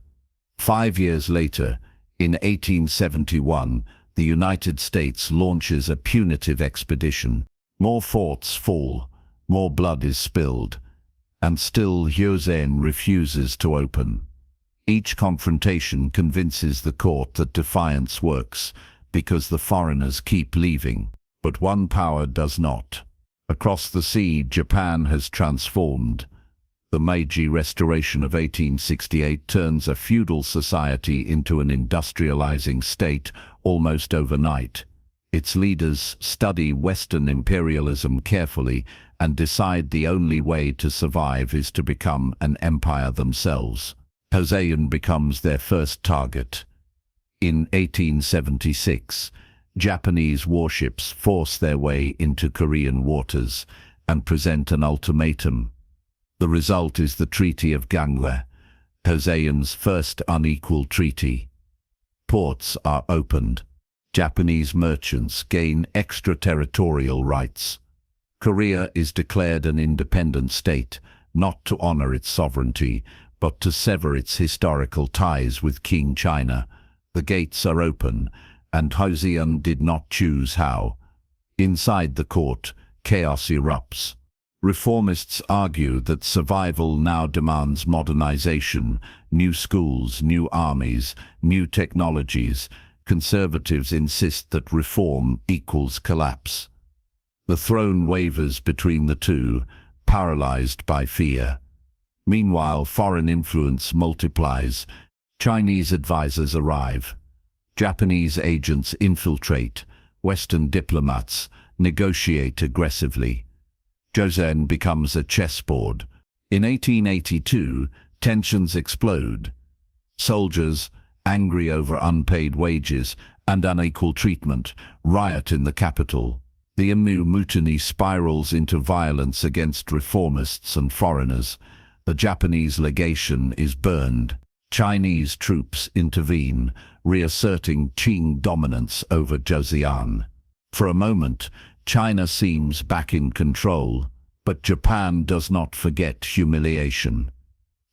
5 years later, in 1871, the United States launches a punitive expedition. More forts fall, more blood is spilled, and still Joseon refuses to open. Each confrontation convinces the court that defiance works, because the foreigners keep leaving. But one power does not. Across the sea, Japan has transformed. The Meiji Restoration of 1868 turns a feudal society into an industrializing state almost overnight. Its leaders study Western imperialism carefully and decide the only way to survive is to become an empire themselves. Joseon becomes their first target. In 1876, Japanese warships force their way into Korean waters and present an ultimatum. The result is the Treaty of Ganghwa, Joseon's first unequal treaty. Ports are opened. Japanese merchants gain extraterritorial rights. Korea is declared an independent state, not to honor its sovereignty, but to sever its historical ties with King China. The gates are open, and Joseon did not choose how. Inside the court, chaos erupts. Reformists argue that survival now demands modernization, new schools, new armies, new technologies. Conservatives insist that reform equals collapse. The throne wavers between the two, paralyzed by fear. Meanwhile, foreign influence multiplies. Chinese advisors arrive. Japanese agents infiltrate. Western diplomats negotiate aggressively. Joseon becomes a chessboard. In 1882, tensions explode. Soldiers, angry over unpaid wages and unequal treatment, riot in the capital. The Immu Mutiny spirals into violence against reformists and foreigners. The Japanese legation is burned. Chinese troops intervene, reasserting Qing dominance over Joseon. For a moment, China seems back in control, but Japan does not forget humiliation.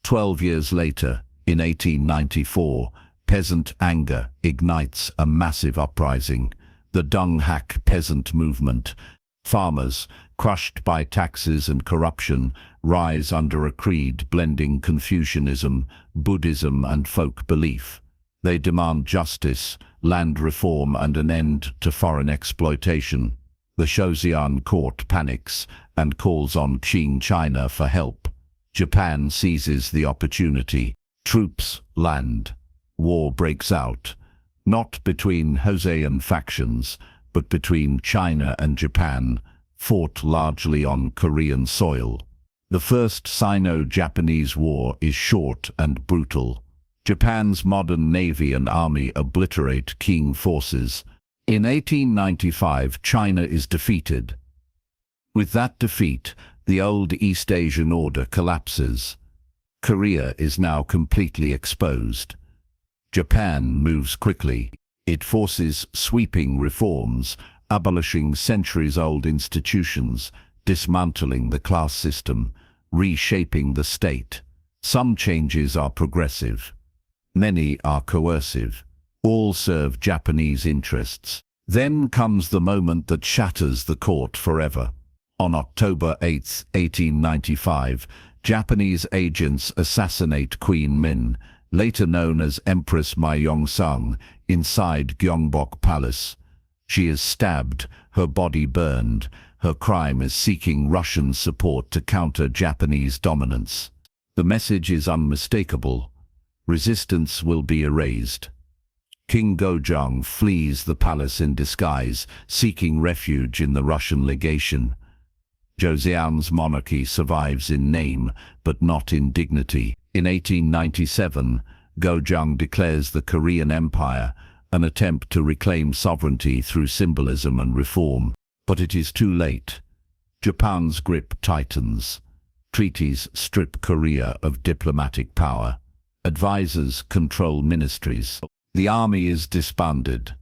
12 years later, in 1894, peasant anger ignites a massive uprising. The Donghak peasant movement. Farmers, crushed by taxes and corruption, rise under a creed blending Confucianism, Buddhism and folk belief. They demand justice, land reform and an end to foreign exploitation. The Joseon court panics and calls on Qing China for help. Japan seizes the opportunity. Troops land. War breaks out, not between Joseon factions, but between China and Japan, fought largely on Korean soil. The First Sino-Japanese War is short and brutal. Japan's modern navy and army obliterate Qing forces. In 1895, China is defeated. With that defeat, the old East Asian order collapses. Korea is now completely exposed. Japan moves quickly. It forces sweeping reforms, abolishing centuries-old institutions, dismantling the class system, reshaping the state. Some changes are progressive. Many are coercive. All serve Japanese interests. Then comes the moment that shatters the court forever. On October 8, 1895, Japanese agents assassinate Queen Min, later known as Empress Myeongsang, inside Gyeongbok Palace. She is stabbed, her body burned. Her crime is seeking Russian support to counter Japanese dominance. The message is unmistakable. Resistance will be erased. King Gojong flees the palace in disguise, seeking refuge in the Russian legation. Joseon's monarchy survives in name, but not in dignity. In 1897, Gojong declares the Korean Empire, an attempt to reclaim sovereignty through symbolism and reform. But it is too late. Japan's grip tightens. Treaties strip Korea of diplomatic power. Advisors control ministries. The army is disbanded.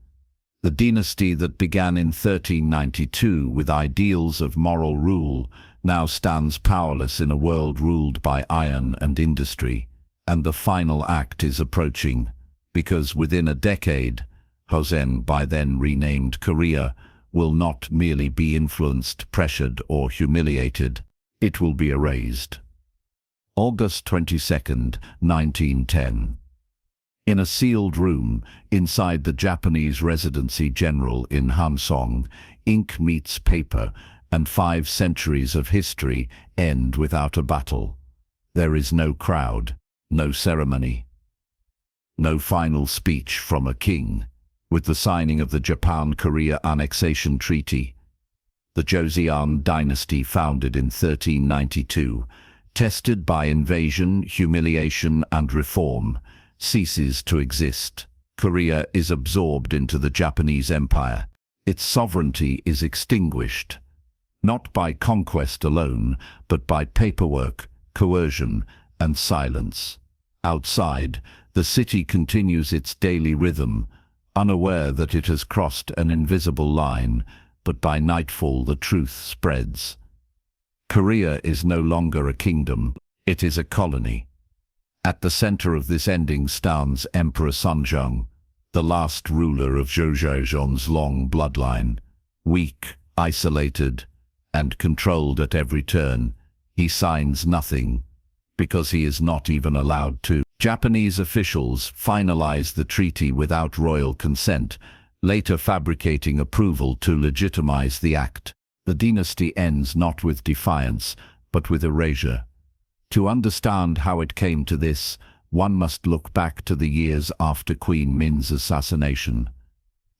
The dynasty that began in 1392 with ideals of moral rule now stands powerless in a world ruled by iron and industry. And the final act is approaching, because within a decade, Joseon, by then renamed Korea, will not merely be influenced, pressured, or humiliated. It will be erased. August 22, 1910. In a sealed room inside the Japanese Residency General in Hansong, ink meets paper, and 5 centuries of history end without a battle. There is no crowd, no ceremony, no final speech from a king. With the signing of the Japan-Korea Annexation Treaty, the Joseon Dynasty, founded in 1392, tested by invasion, humiliation, and reform, ceases to exist. Korea is absorbed into the Japanese Empire. Its sovereignty is extinguished, not by conquest alone, but by paperwork, coercion, and silence. Outside, the city continues its daily rhythm, unaware that it has crossed an invisible line, but by nightfall the truth spreads. Korea is no longer a kingdom, it is a colony. At the center of this ending stands Emperor Sunjong, the last ruler of Joseon's long bloodline. Weak, isolated, and controlled at every turn, he signs nothing, because he is not even allowed to. Japanese officials finalize the treaty without royal consent, later fabricating approval to legitimize the act. The dynasty ends not with defiance, but with erasure. To understand how it came to this, one must look back to the years after Queen Min's assassination.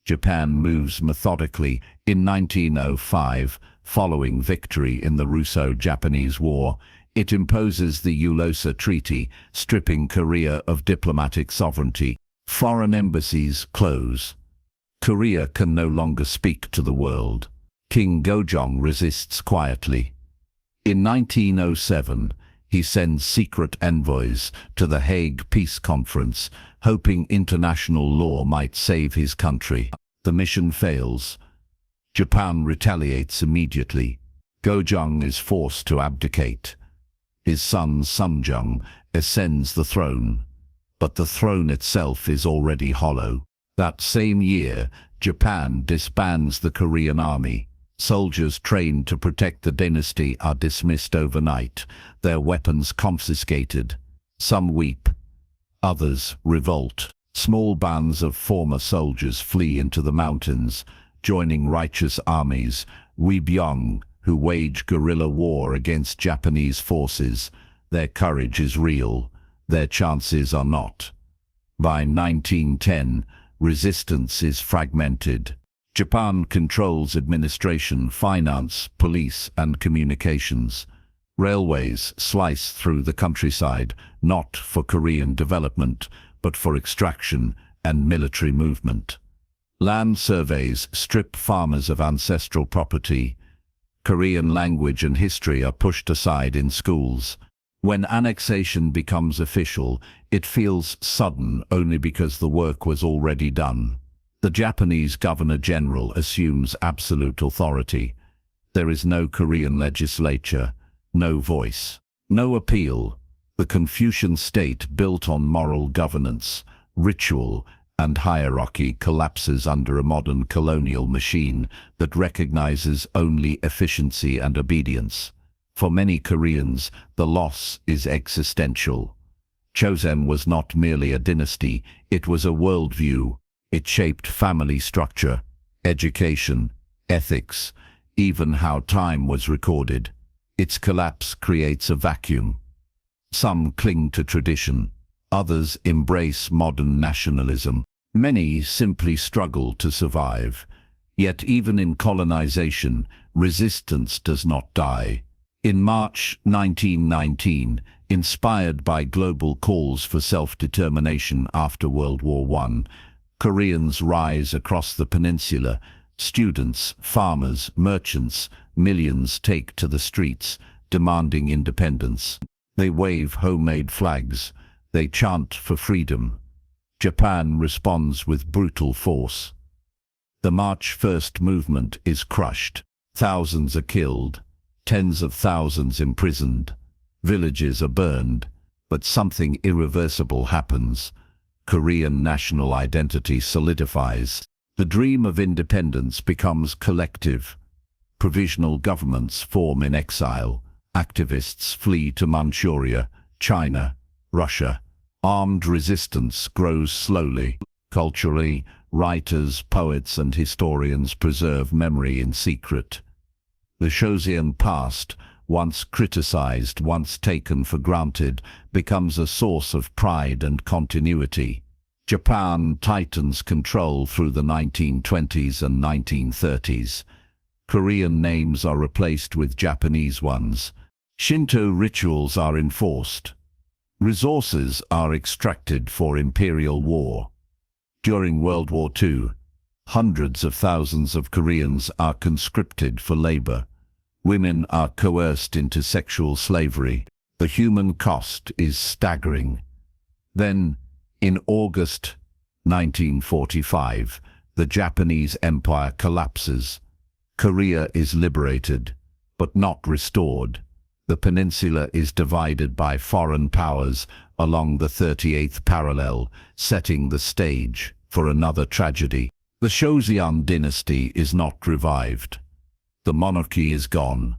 Japan moves methodically. In 1905, following victory in the Russo-Japanese War, it imposes the Ulasa Treaty, stripping Korea of diplomatic sovereignty. Foreign embassies close. Korea can no longer speak to the world. King Gojong resists quietly. In 1907, he sends secret envoys to the Hague Peace Conference, hoping international law might save his country. The mission fails. Japan retaliates immediately. Gojong is forced to abdicate. His son Sunjong ascends the throne, but the throne itself is already hollow. That same year, Japan disbands the Korean army. Soldiers trained to protect the dynasty are dismissed overnight, their weapons confiscated. Some weep, others revolt. Small bands of former soldiers flee into the mountains, joining righteous armies, Webyong, who wage guerrilla war against Japanese forces. Their courage is real, their chances are not. By 1910, resistance is fragmented. Japan controls administration, finance, police, and communications. Railways slice through the countryside, not for Korean development, but for extraction and military movement. Land surveys strip farmers of ancestral property. Korean language and history are pushed aside in schools. When annexation becomes official, it feels sudden only because the work was already done. The Japanese Governor-General assumes absolute authority. There is no Korean legislature, no voice, no appeal. The Confucian state built on moral governance, ritual, and hierarchy collapses under a modern colonial machine that recognizes only efficiency and obedience. For many Koreans, the loss is existential. Joseon was not merely a dynasty, it was a worldview. It shaped family structure, education, ethics, even how time was recorded. Its collapse creates a vacuum. Some cling to tradition, others embrace modern nationalism. Many simply struggle to survive. Yet even in colonization, resistance does not die. In March 1919, inspired by global calls for self-determination after World War I, Koreans rise across the peninsula. Students, farmers, merchants, millions take to the streets, demanding independence. They wave homemade flags. They chant for freedom. Japan responds with brutal force. The March 1st movement is crushed. Thousands are killed. Tens of thousands imprisoned. Villages are burned. But something irreversible happens. Korean national identity solidifies. The dream of independence becomes collective. Provisional governments form in exile. Activists flee to Manchuria, China, Russia. Armed resistance grows slowly. Culturally, writers, poets, and historians preserve memory in secret. The Joseon past, once criticized, once taken for granted, becomes a source of pride and continuity. Japan tightens control through the 1920s and 1930s. Korean names are replaced with Japanese ones. Shinto rituals are enforced. Resources are extracted for imperial war. During World War II, hundreds of thousands of Koreans are conscripted for labor. Women are coerced into sexual slavery. The human cost is staggering. Then, in August 1945, the Japanese Empire collapses. Korea is liberated, but not restored. The peninsula is divided by foreign powers along the 38th parallel, setting the stage for another tragedy. The Joseon Dynasty is not revived. The monarchy is gone.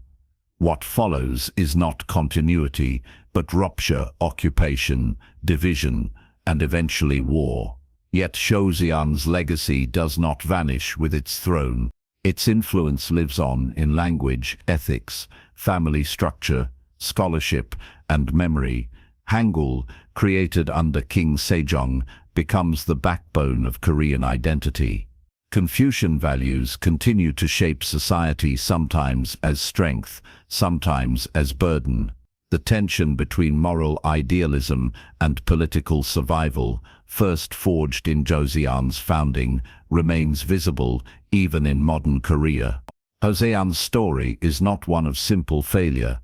What follows is not continuity, but rupture, occupation, division, and eventually war. Yet Joseon's legacy does not vanish with its throne. Its influence lives on in language, ethics, family structure, scholarship, and memory. Hangul, created under King Sejong, becomes the backbone of Korean identity. Confucian values continue to shape society, sometimes as strength, sometimes as burden. The tension between moral idealism and political survival, first forged in Joseon's founding, remains visible even in modern Korea. Joseon's story is not one of simple failure.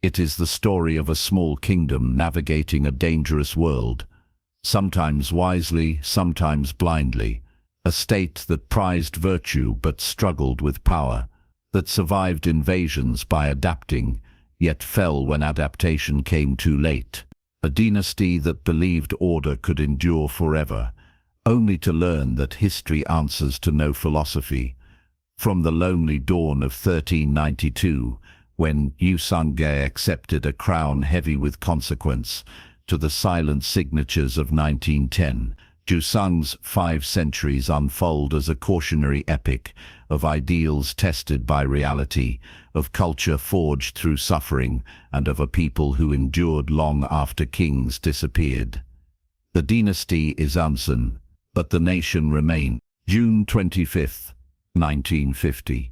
It is the story of a small kingdom navigating a dangerous world, sometimes wisely, sometimes blindly. A state that prized virtue but struggled with power, that survived invasions by adapting, yet fell when adaptation came too late. A dynasty that believed order could endure forever, only to learn that history answers to no philosophy. From the lonely dawn of 1392, when Joseon accepted a crown heavy with consequence, to the silent signatures of 1910, Joseon's 5 centuries unfold as a cautionary epic of ideals tested by reality, of culture forged through suffering, and of a people who endured long after kings disappeared. The dynasty is unseen, but the nation remained. June 25, 1950.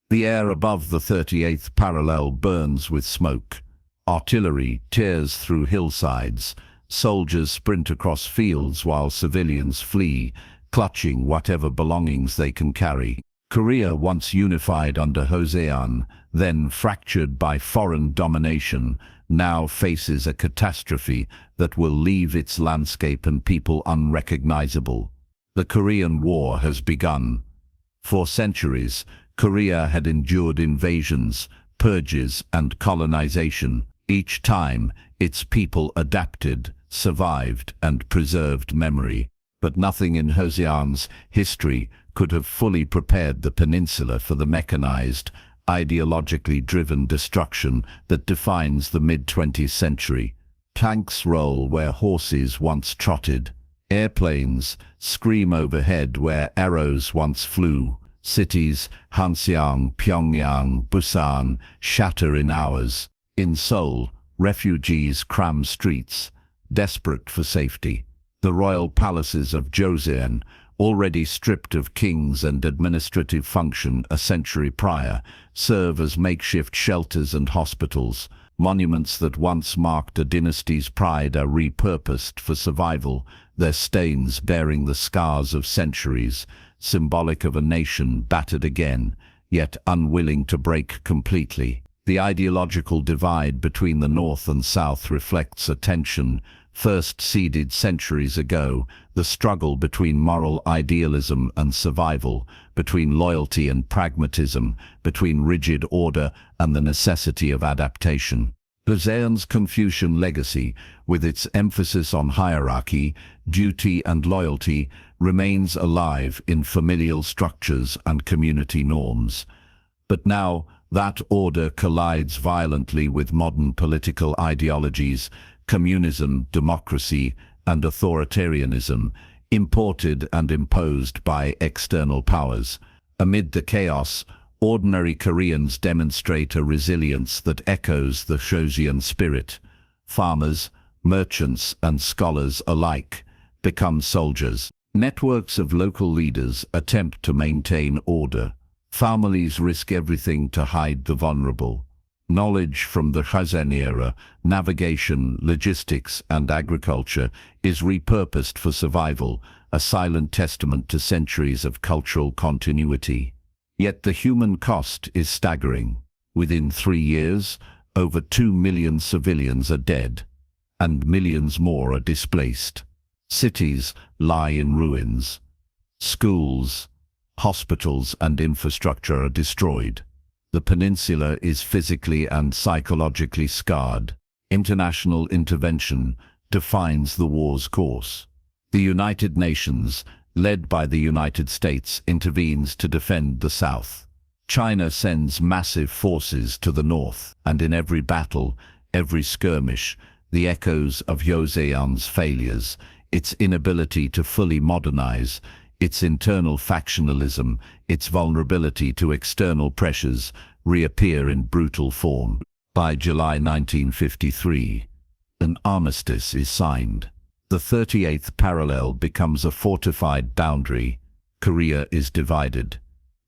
The air above the 38th parallel burns with smoke. Artillery tears through hillsides. Soldiers sprint across fields while civilians flee, clutching whatever belongings they can carry. Korea, once unified under Joseon, then fractured by foreign domination, now faces a catastrophe that will leave its landscape and people unrecognizable. The Korean War has begun. For centuries, Korea had endured invasions, purges, and colonization. Each time, its people adapted, survived, and preserved memory. But nothing in Joseon's history could have fully prepared the peninsula for the mechanized, ideologically driven destruction that defines the mid-20th century. Tanks roll where horses once trotted. Airplanes scream overhead where arrows once flew. Cities, Hanseong, Pyongyang, Busan, shatter in hours. In Seoul, refugees cram streets, desperate for safety. The royal palaces of Joseon, already stripped of kings and administrative function a century prior, serve as makeshift shelters and hospitals. Monuments that once marked a dynasty's pride are repurposed for survival, their stains bearing the scars of centuries, symbolic of a nation battered again, yet unwilling to break completely. The ideological divide between the North and South reflects a tension first seeded centuries ago, the struggle between moral idealism and survival, between loyalty and pragmatism, between rigid order and the necessity of adaptation. Joseon's Confucian legacy, with its emphasis on hierarchy, duty and loyalty, remains alive in familial structures and community norms. But now, that order collides violently with modern political ideologies, communism, democracy, and authoritarianism, imported and imposed by external powers. Amid the chaos, ordinary Koreans demonstrate a resilience that echoes the Joseon spirit. Farmers, merchants, and scholars alike become soldiers. Networks of local leaders attempt to maintain order. Families risk everything to hide the vulnerable. Knowledge from the Joseon era, navigation, logistics, and agriculture is repurposed for survival, a silent testament to centuries of cultural continuity. Yet the human cost is staggering. Within 3 years, over 2 million civilians are dead, and millions more are displaced. Cities lie in ruins. Schools, hospitals, and infrastructure are destroyed. The peninsula is physically and psychologically scarred. International intervention defines the war's course. The United Nations, led by the United States, intervenes to defend the South. China sends massive forces to the north, and in every battle, every skirmish, the echoes of Joseon's failures, its inability to fully modernize, its internal factionalism, its vulnerability to external pressures, reappear in brutal form. By July 1953, an armistice is signed. The 38th parallel becomes a fortified boundary. Korea is divided,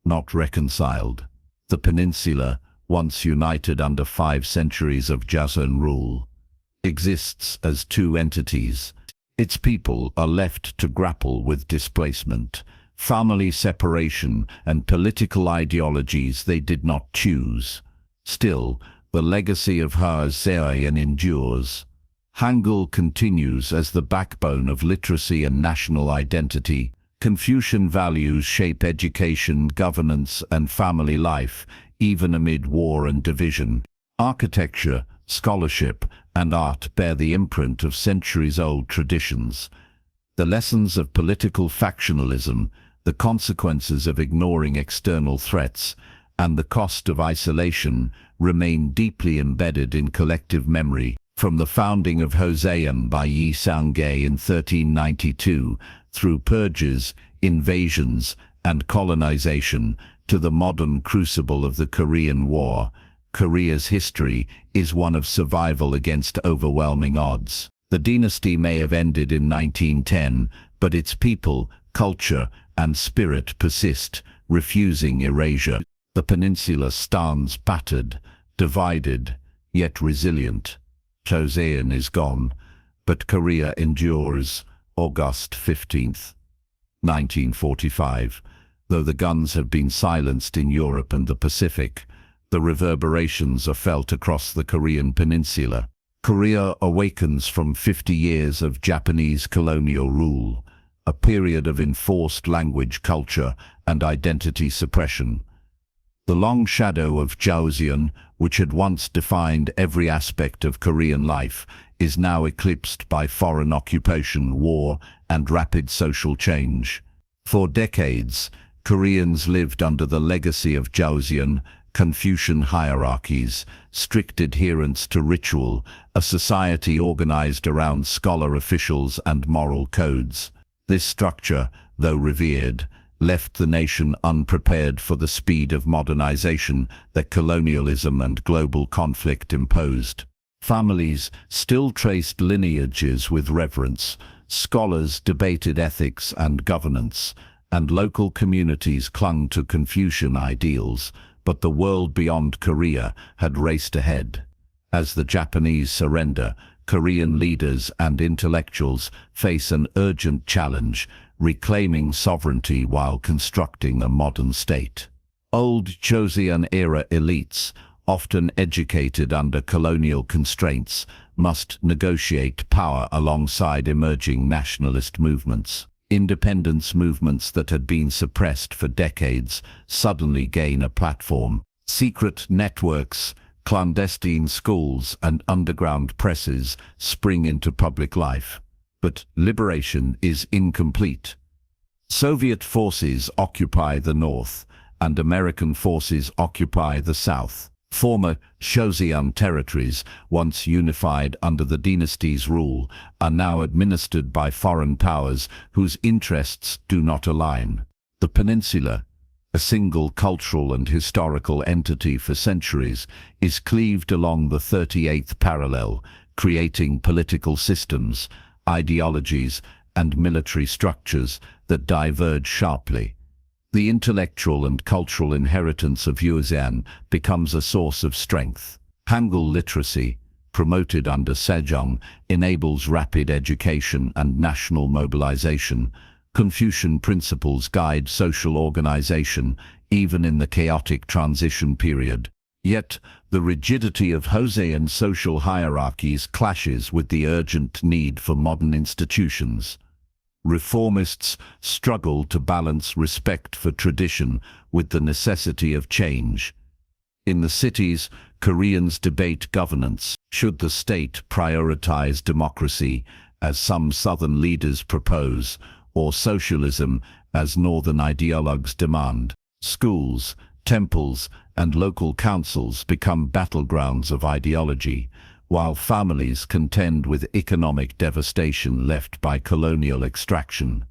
not reconciled. The peninsula, once united under 5 centuries of Joseon rule, exists as 2 entities. Its people are left to grapple with displacement, family separation, and political ideologies they did not choose. Still, the legacy of Joseon endures. Hangul continues as the backbone of literacy and national identity. Confucian values shape education, governance, and family life, even amid war and division. Architecture, scholarship, and art bear the imprint of centuries-old traditions. The lessons of political factionalism, the consequences of ignoring external threats, and the cost of isolation remain deeply embedded in collective memory. From the founding of Joseon by Yi Sang-gae in 1392, through purges, invasions, and colonization, to the modern crucible of the Korean War, Korea's history is one of survival against overwhelming odds. The dynasty may have ended in 1910, but its people, culture, and spirit persist, refusing erasure. The peninsula stands battered, divided, yet resilient. Joseon is gone, but Korea endures. August 15th, 1945. Though the guns have been silenced in Europe and the Pacific, the reverberations are felt across the Korean peninsula. Korea awakens from 50 years of Japanese colonial rule, a period of enforced language, culture, and identity suppression. The long shadow of Joseon, which had once defined every aspect of Korean life, is now eclipsed by foreign occupation, war, and rapid social change. For decades, Koreans lived under the legacy of Joseon, Confucian hierarchies, strict adherence to ritual, a society organized around scholar officials and moral codes. This structure, though revered, left the nation unprepared for the speed of modernization that colonialism and global conflict imposed. Families still traced lineages with reverence, Scholars debated ethics and governance, and local communities clung to Confucian ideals, but the world beyond Korea had raced ahead. As the Japanese surrender, Korean leaders and intellectuals face an urgent challenge, reclaiming sovereignty while constructing a modern state. Old Joseon-era elites, often educated under colonial constraints, must negotiate power alongside emerging nationalist movements. Independence movements that had been suppressed for decades suddenly gain a platform. Secret networks, clandestine schools, and underground presses spring into public life. But liberation is incomplete. Soviet forces occupy the north, and American forces occupy the south. Former Joseon territories, once unified under the dynasty's rule, are now administered by foreign powers whose interests do not align. The peninsula, a single cultural and historical entity for centuries, is cleaved along the 38th parallel, creating political systems, ideologies, and military structures that diverge sharply. The intellectual and cultural inheritance of Joseon becomes a source of strength. Hangul literacy, promoted under Sejong, enables rapid education and national mobilization. Confucian principles guide social organization, even in the chaotic transition period. Yet, the rigidity of Joseon social hierarchies clashes with the urgent need for modern institutions. Reformists struggle to balance respect for tradition with the necessity of change. In the cities, Koreans debate governance. Should the state prioritize democracy, as some southern leaders propose, or socialism, as northern ideologues demand? Schools, temples, and local councils become battlegrounds of ideology, while families contend with economic devastation left by colonial extraction.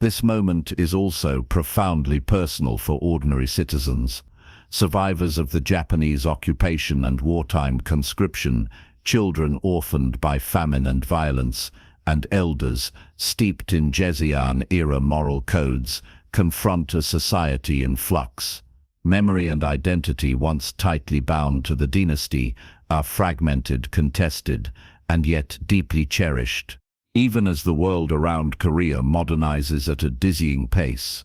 This moment is also profoundly personal for ordinary citizens. Survivors of the Japanese occupation and wartime conscription, children orphaned by famine and violence, and elders, steeped in Joseon-era moral codes, confront a society in flux. Memory and identity, once tightly bound to the dynasty, are fragmented, contested, and yet deeply cherished. Even as the world around Korea modernizes at a dizzying pace,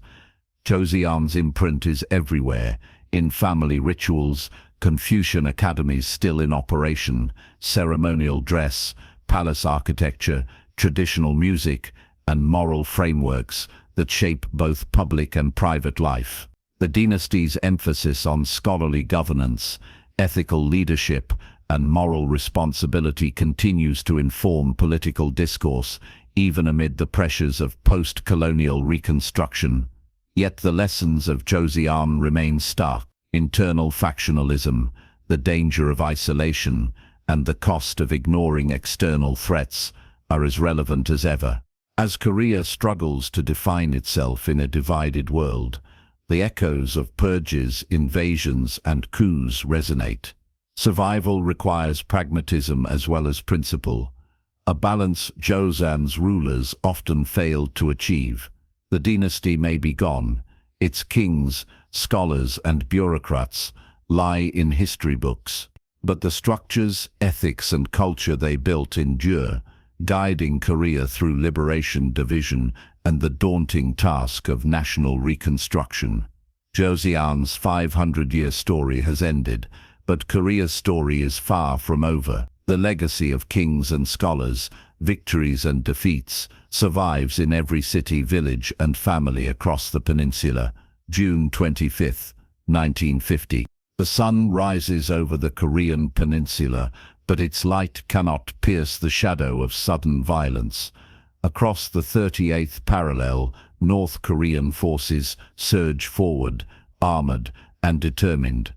Joseon's imprint is everywhere, in family rituals, Confucian academies still in operation, ceremonial dress, palace architecture, traditional music, and moral frameworks that shape both public and private life. The dynasty's emphasis on scholarly governance, ethical leadership, and moral responsibility continues to inform political discourse, even amid the pressures of post-colonial reconstruction. Yet the lessons of Joseon remain stark. Internal factionalism, the danger of isolation, and the cost of ignoring external threats are as relevant as ever. As Korea struggles to define itself in a divided world, the echoes of purges, invasions, and coups resonate. Survival requires pragmatism as well as principle, a balance Joseon's rulers often failed to achieve. The dynasty may be gone, its kings, scholars, and bureaucrats lie in history books, but the structures, ethics, and culture they built endure, guiding Korea through liberation, division, and the daunting task of national reconstruction. Joseon's 500-year story has ended, but Korea's story is far from over. The legacy of kings and scholars, victories and defeats, survives in every city, village, and family across the peninsula. June 25, 1950. The sun rises over the Korean peninsula, but its light cannot pierce the shadow of sudden violence. Across the 38th parallel, North Korean forces surge forward, armored and determined.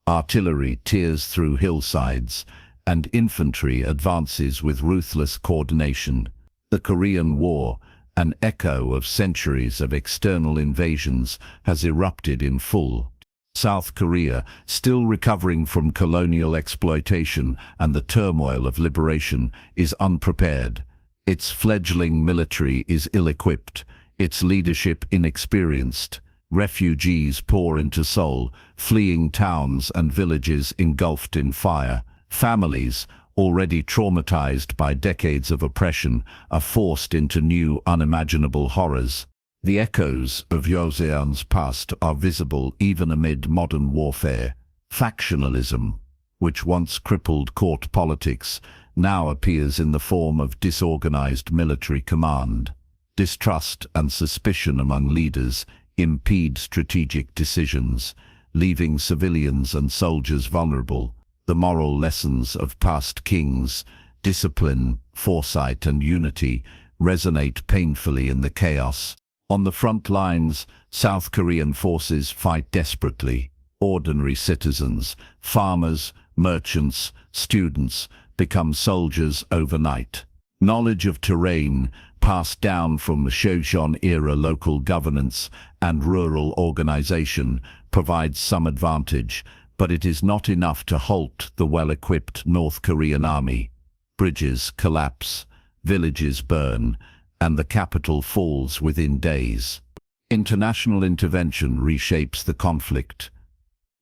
Artillery tears through hillsides, and infantry advances with ruthless coordination. The Korean War, an echo of centuries of external invasions, has erupted in full. South Korea, still recovering from colonial exploitation and the turmoil of liberation, is unprepared. Its fledgling military is ill-equipped, its leadership inexperienced. Refugees pour into Seoul, fleeing towns and villages engulfed in fire. Families, already traumatized by decades of oppression, are forced into new, unimaginable horrors. The echoes of Joseon's past are visible even amid modern warfare. Factionalism, which once crippled court politics, now appears in the form of disorganized military command. Distrust and suspicion among leaders impede strategic decisions, leaving civilians and soldiers vulnerable. The moral lessons of past kings, discipline, foresight and unity, resonate painfully in the chaos. On the front lines, South Korean forces fight desperately. Ordinary citizens, farmers, merchants, students become soldiers overnight. Knowledge of terrain, passed down from the Joseon-era local governance and rural organization, provides some advantage, but it is not enough to halt the well-equipped North Korean army. Bridges collapse, villages burn, and the capital falls within days. International intervention reshapes the conflict.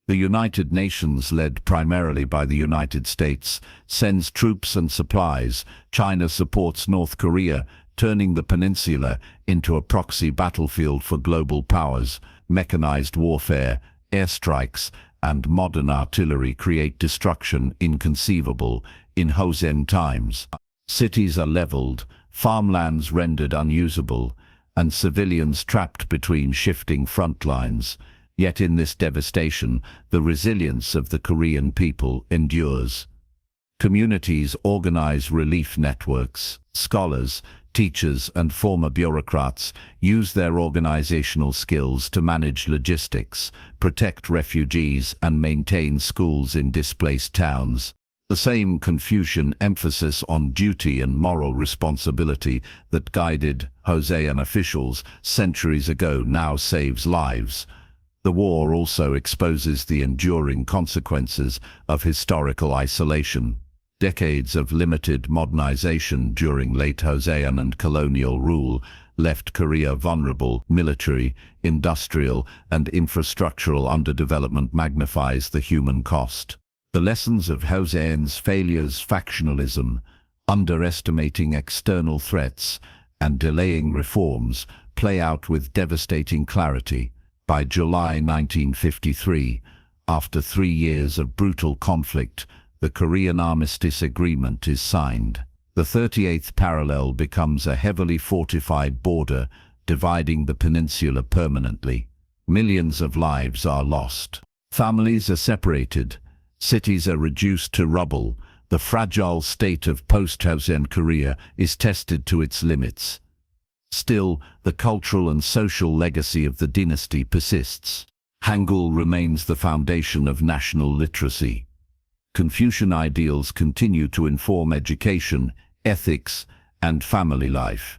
The United Nations, led primarily by the United States, sends troops and supplies. China supports North Korea, turning the peninsula into a proxy battlefield for global powers. Mechanized warfare, airstrikes, and modern artillery create destruction inconceivable in Joseon times. Cities are leveled, farmlands rendered unusable, and civilians trapped between shifting front lines. Yet in this devastation, the resilience of the Korean people endures. Communities organize relief networks. Scholars, teachers, and former bureaucrats use their organizational skills to manage logistics, protect refugees, and maintain schools in displaced towns. The same Confucian emphasis on duty and moral responsibility that guided Joseon officials centuries ago now saves lives. The war also exposes the enduring consequences of historical isolation. Decades of limited modernization during late Joseon and colonial rule left Korea vulnerable. Military, industrial, and infrastructural underdevelopment magnifies the human cost. The lessons of Joseon's failures, factionalism, underestimating external threats, and delaying reforms, play out with devastating clarity. By July 1953, after 3 years of brutal conflict, the Korean Armistice Agreement is signed. The 38th parallel becomes a heavily fortified border, dividing the peninsula permanently. Millions of lives are lost. Families are separated. Cities are reduced to rubble. The fragile state of post-Joseon Korea is tested to its limits. Still, the cultural and social legacy of the dynasty persists. Hangul remains the foundation of national literacy. Confucian ideals continue to inform education, ethics, and family life.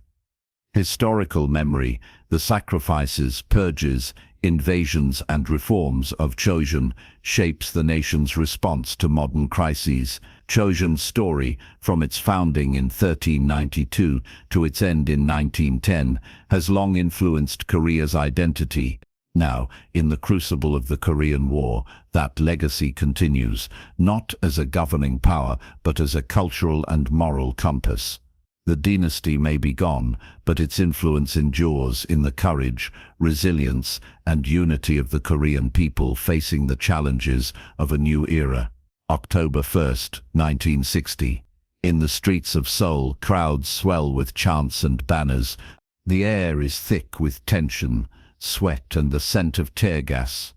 Historical memory, the sacrifices, purges, invasions, and reforms of Joseon shapes the nation's response to modern crises. Joseon's story, from its founding in 1392 to its end in 1910, has long influenced Korea's identity. Now, in the crucible of the Korean War, that legacy continues, not as a governing power, but as a cultural and moral compass. The dynasty may be gone, but its influence endures in the courage, resilience, and unity of the Korean people facing the challenges of a new era. October 1st, 1960. In the streets of Seoul, crowds swell with chants and banners. The air is thick with tension, sweat, and the scent of tear gas.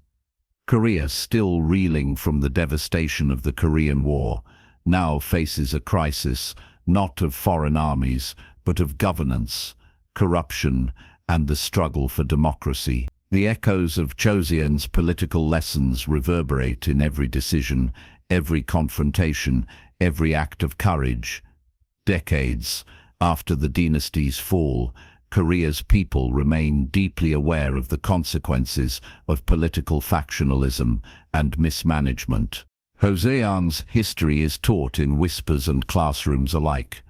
Korea, still reeling from the devastation of the Korean War, now faces a crisis, not of foreign armies, but of governance, corruption, and the struggle for democracy. The echoes of Joseon's political lessons reverberate in every decision, every confrontation, every act of courage. Decades after the dynasty's fall, Korea's people remain deeply aware of the consequences of political factionalism and mismanagement. Joseon's history is taught in whispers and classrooms alike.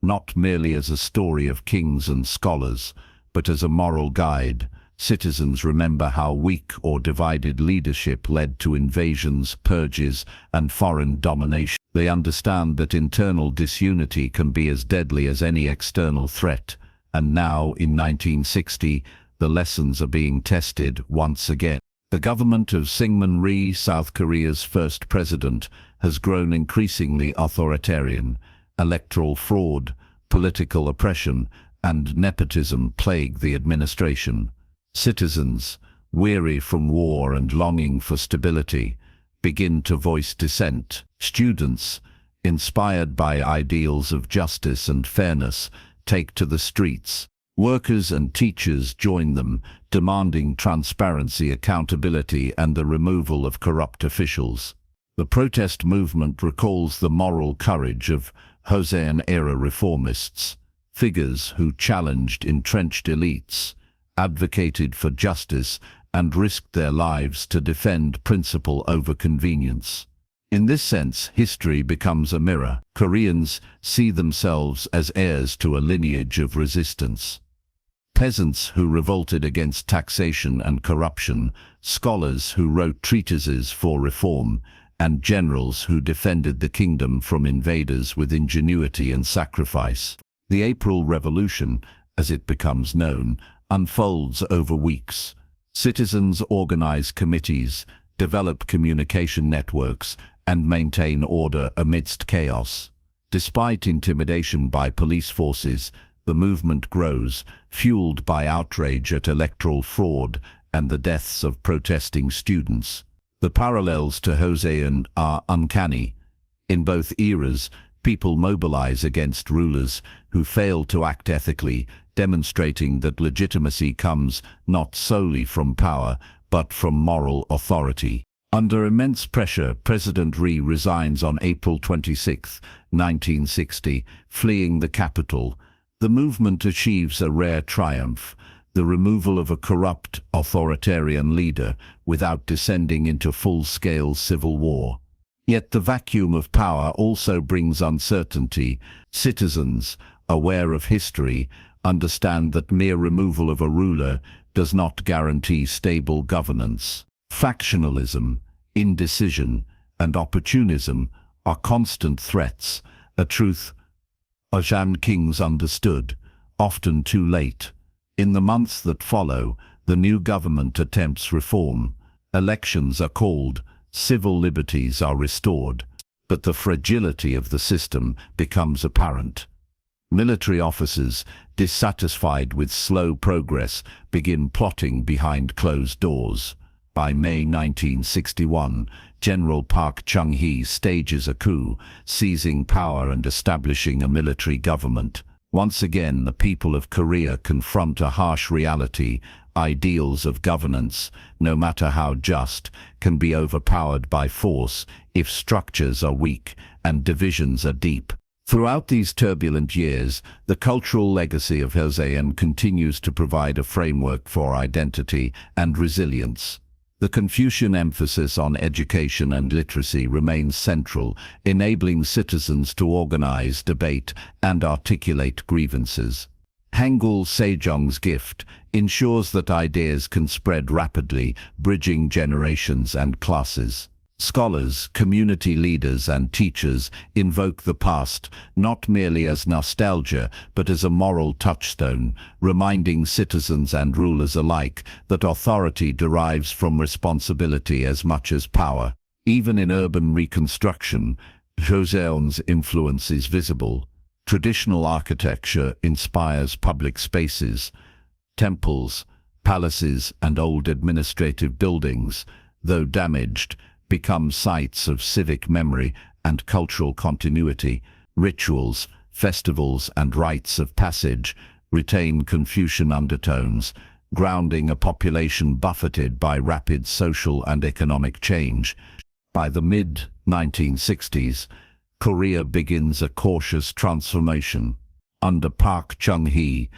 not merely as a story of kings and scholars, but as a moral guide. Citizens remember how weak or divided leadership led to invasions, purges, and foreign domination. They understand that internal disunity can be as deadly as any external threat. And now, in 1960, the lessons are being tested once again. The government of Syngman Rhee, South Korea's first president, has grown increasingly authoritarian. Electoral fraud, political oppression, and nepotism plague the administration. Citizens, weary from war and longing for stability, begin to voice dissent. Students, inspired by ideals of justice and fairness, take to the streets. Workers and teachers join them, demanding transparency, accountability, and the removal of corrupt officials. The protest movement recalls the moral courage of Joseon-era reformists, figures who challenged entrenched elites, advocated for justice, and risked their lives to defend principle over convenience. In this sense, history becomes a mirror. Koreans see themselves as heirs to a lineage of resistance. Peasants who revolted against taxation and corruption, scholars who wrote treatises for reform, and generals who defended the kingdom from invaders with ingenuity and sacrifice. The April Revolution, as it becomes known, unfolds over weeks. Citizens organize committees, develop communication networks, and maintain order amidst chaos. Despite intimidation by police forces, the movement grows, fueled by outrage at electoral fraud and the deaths of protesting students. The parallels to Joseon are uncanny. In both eras, people mobilize against rulers who fail to act ethically, demonstrating that legitimacy comes not solely from power, but from moral authority. Under immense pressure, President Rhee resigns on April 26, 1960, fleeing the capital. The movement achieves a rare triumph, the removal of a corrupt, authoritarian leader without descending into full-scale civil war. Yet the vacuum of power also brings uncertainty. Citizens, aware of history, understand that mere removal of a ruler does not guarantee stable governance. Factionalism, indecision, and opportunism are constant threats, a truth Joseon kings understood, often too late. In the months that follow, the new government attempts reform. Elections are called, civil liberties are restored, but the fragility of the system becomes apparent. Military officers, dissatisfied with slow progress, begin plotting behind closed doors. By May 1961, General Park Chung-hee stages a coup, seizing power and establishing a military government. Once again, the people of Korea confront a harsh reality. Ideals of governance, no matter how just, can be overpowered by force if structures are weak and divisions are deep. Throughout these turbulent years, the cultural legacy of Joseon continues to provide a framework for identity and resilience. The Confucian emphasis on education and literacy remains central, enabling citizens to organize, debate, and articulate grievances. Hangul Sejong's gift ensures that ideas can spread rapidly, bridging generations and classes. Scholars, community leaders, and teachers invoke the past not merely as nostalgia but as a moral touchstone, reminding citizens and rulers alike that authority derives from responsibility as much as power. Even in urban reconstruction, Joseon's influence is visible. Traditional architecture inspires public spaces. Temples, palaces, and old administrative buildings, though damaged, become sites of civic memory and cultural continuity. Rituals, festivals, and rites of passage retain Confucian undertones, grounding a population buffeted by rapid social and economic change. By the mid-1960s, Korea begins a cautious transformation. Under Park Chung-hee,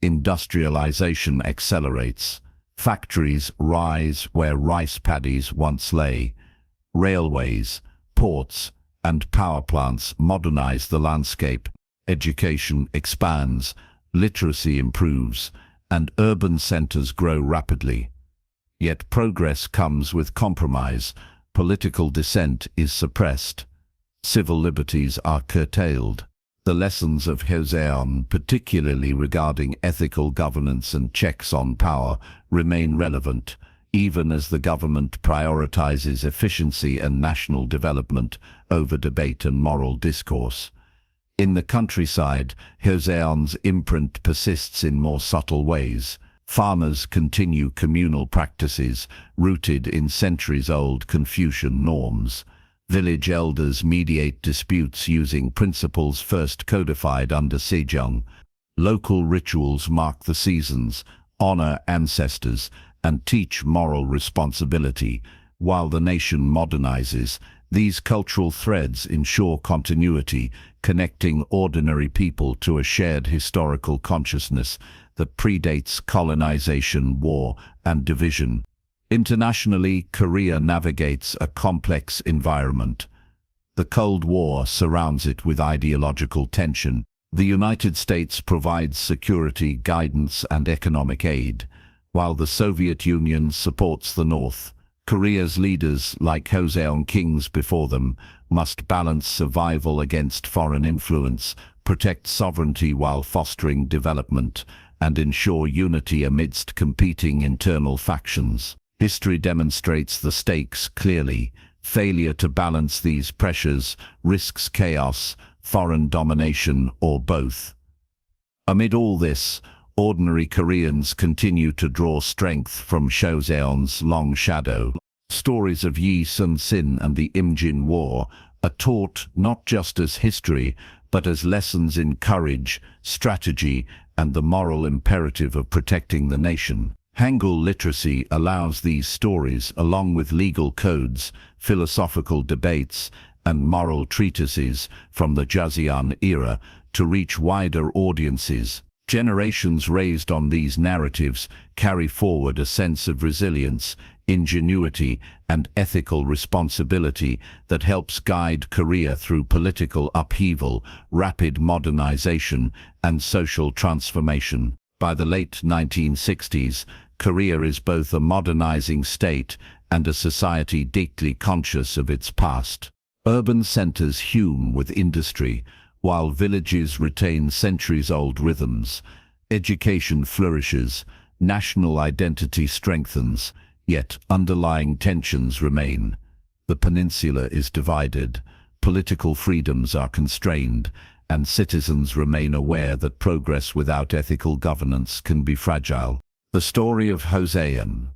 industrialization accelerates. Factories rise where rice paddies once lay. Railways, ports, and power plants modernize the landscape. Education expands, literacy improves, and urban centers grow rapidly. Yet progress comes with compromise. Political dissent is suppressed. Civil liberties are curtailed. The lessons of Joseon, particularly regarding ethical governance and checks on power, remain relevant, even as the government prioritizes efficiency and national development over debate and moral discourse. In the countryside, Joseon's imprint persists in more subtle ways. Farmers continue communal practices rooted in centuries-old Confucian norms. Village elders mediate disputes using principles first codified under Sejong. Local rituals mark the seasons, honor ancestors, and teach moral responsibility. While the nation modernizes, these cultural threads ensure continuity, connecting ordinary people to a shared historical consciousness that predates colonization, war, and division. Internationally, Korea navigates a complex environment. The Cold War surrounds it with ideological tension. The United States provides security, guidance, and economic aid, while the Soviet Union supports the North. Korea's leaders, like Joseon kings before them, must balance survival against foreign influence, protect sovereignty while fostering development, and ensure unity amidst competing internal factions. History demonstrates the stakes clearly. Failure to balance these pressures risks chaos, foreign domination, or both. Amid all this, ordinary Koreans continue to draw strength from Joseon's long shadow. Stories of Yi Sun-sin and the Imjin War are taught not just as history, but as lessons in courage, strategy, and the moral imperative of protecting the nation. Hangul literacy allows these stories, along with legal codes, philosophical debates, and moral treatises from the Joseon era, to reach wider audiences. Generations raised on these narratives carry forward a sense of resilience, ingenuity, and ethical responsibility that helps guide Korea through political upheaval, rapid modernization, and social transformation. By the late 1960s, Korea is both a modernizing state and a society deeply conscious of its past. Urban centers hum with industry, while villages retain centuries-old rhythms. Education flourishes, national identity strengthens, yet underlying tensions remain. The peninsula is divided, political freedoms are constrained, and citizens remain aware that progress without ethical governance can be fragile. The story of Joseon,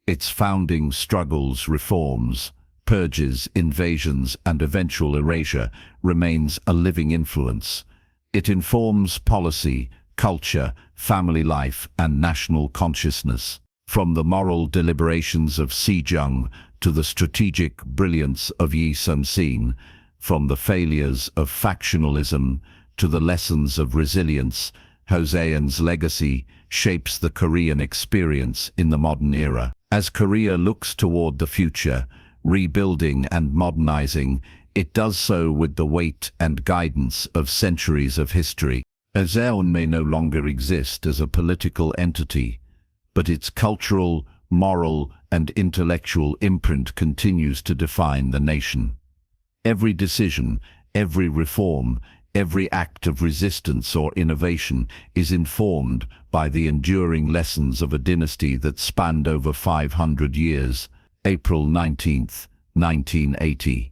its founding struggles, reforms, purges, invasions, and eventual erasure, remains a living influence. It informs policy, culture, family life, and national consciousness. From the moral deliberations of Sejong to the strategic brilliance of Yi Sun-sin, from the failures of factionalism to the lessons of resilience, Joseon's legacy shapes the Korean experience in the modern era. As Korea looks toward the future, rebuilding and modernizing, it does so with the weight and guidance of centuries of history. Joseon may no longer exist as a political entity, but its cultural, moral, and intellectual imprint continues to define the nation. Every decision, every reform, every act of resistance or innovation is informed by the enduring lessons of a dynasty that spanned over 500 years. April 19, 1980.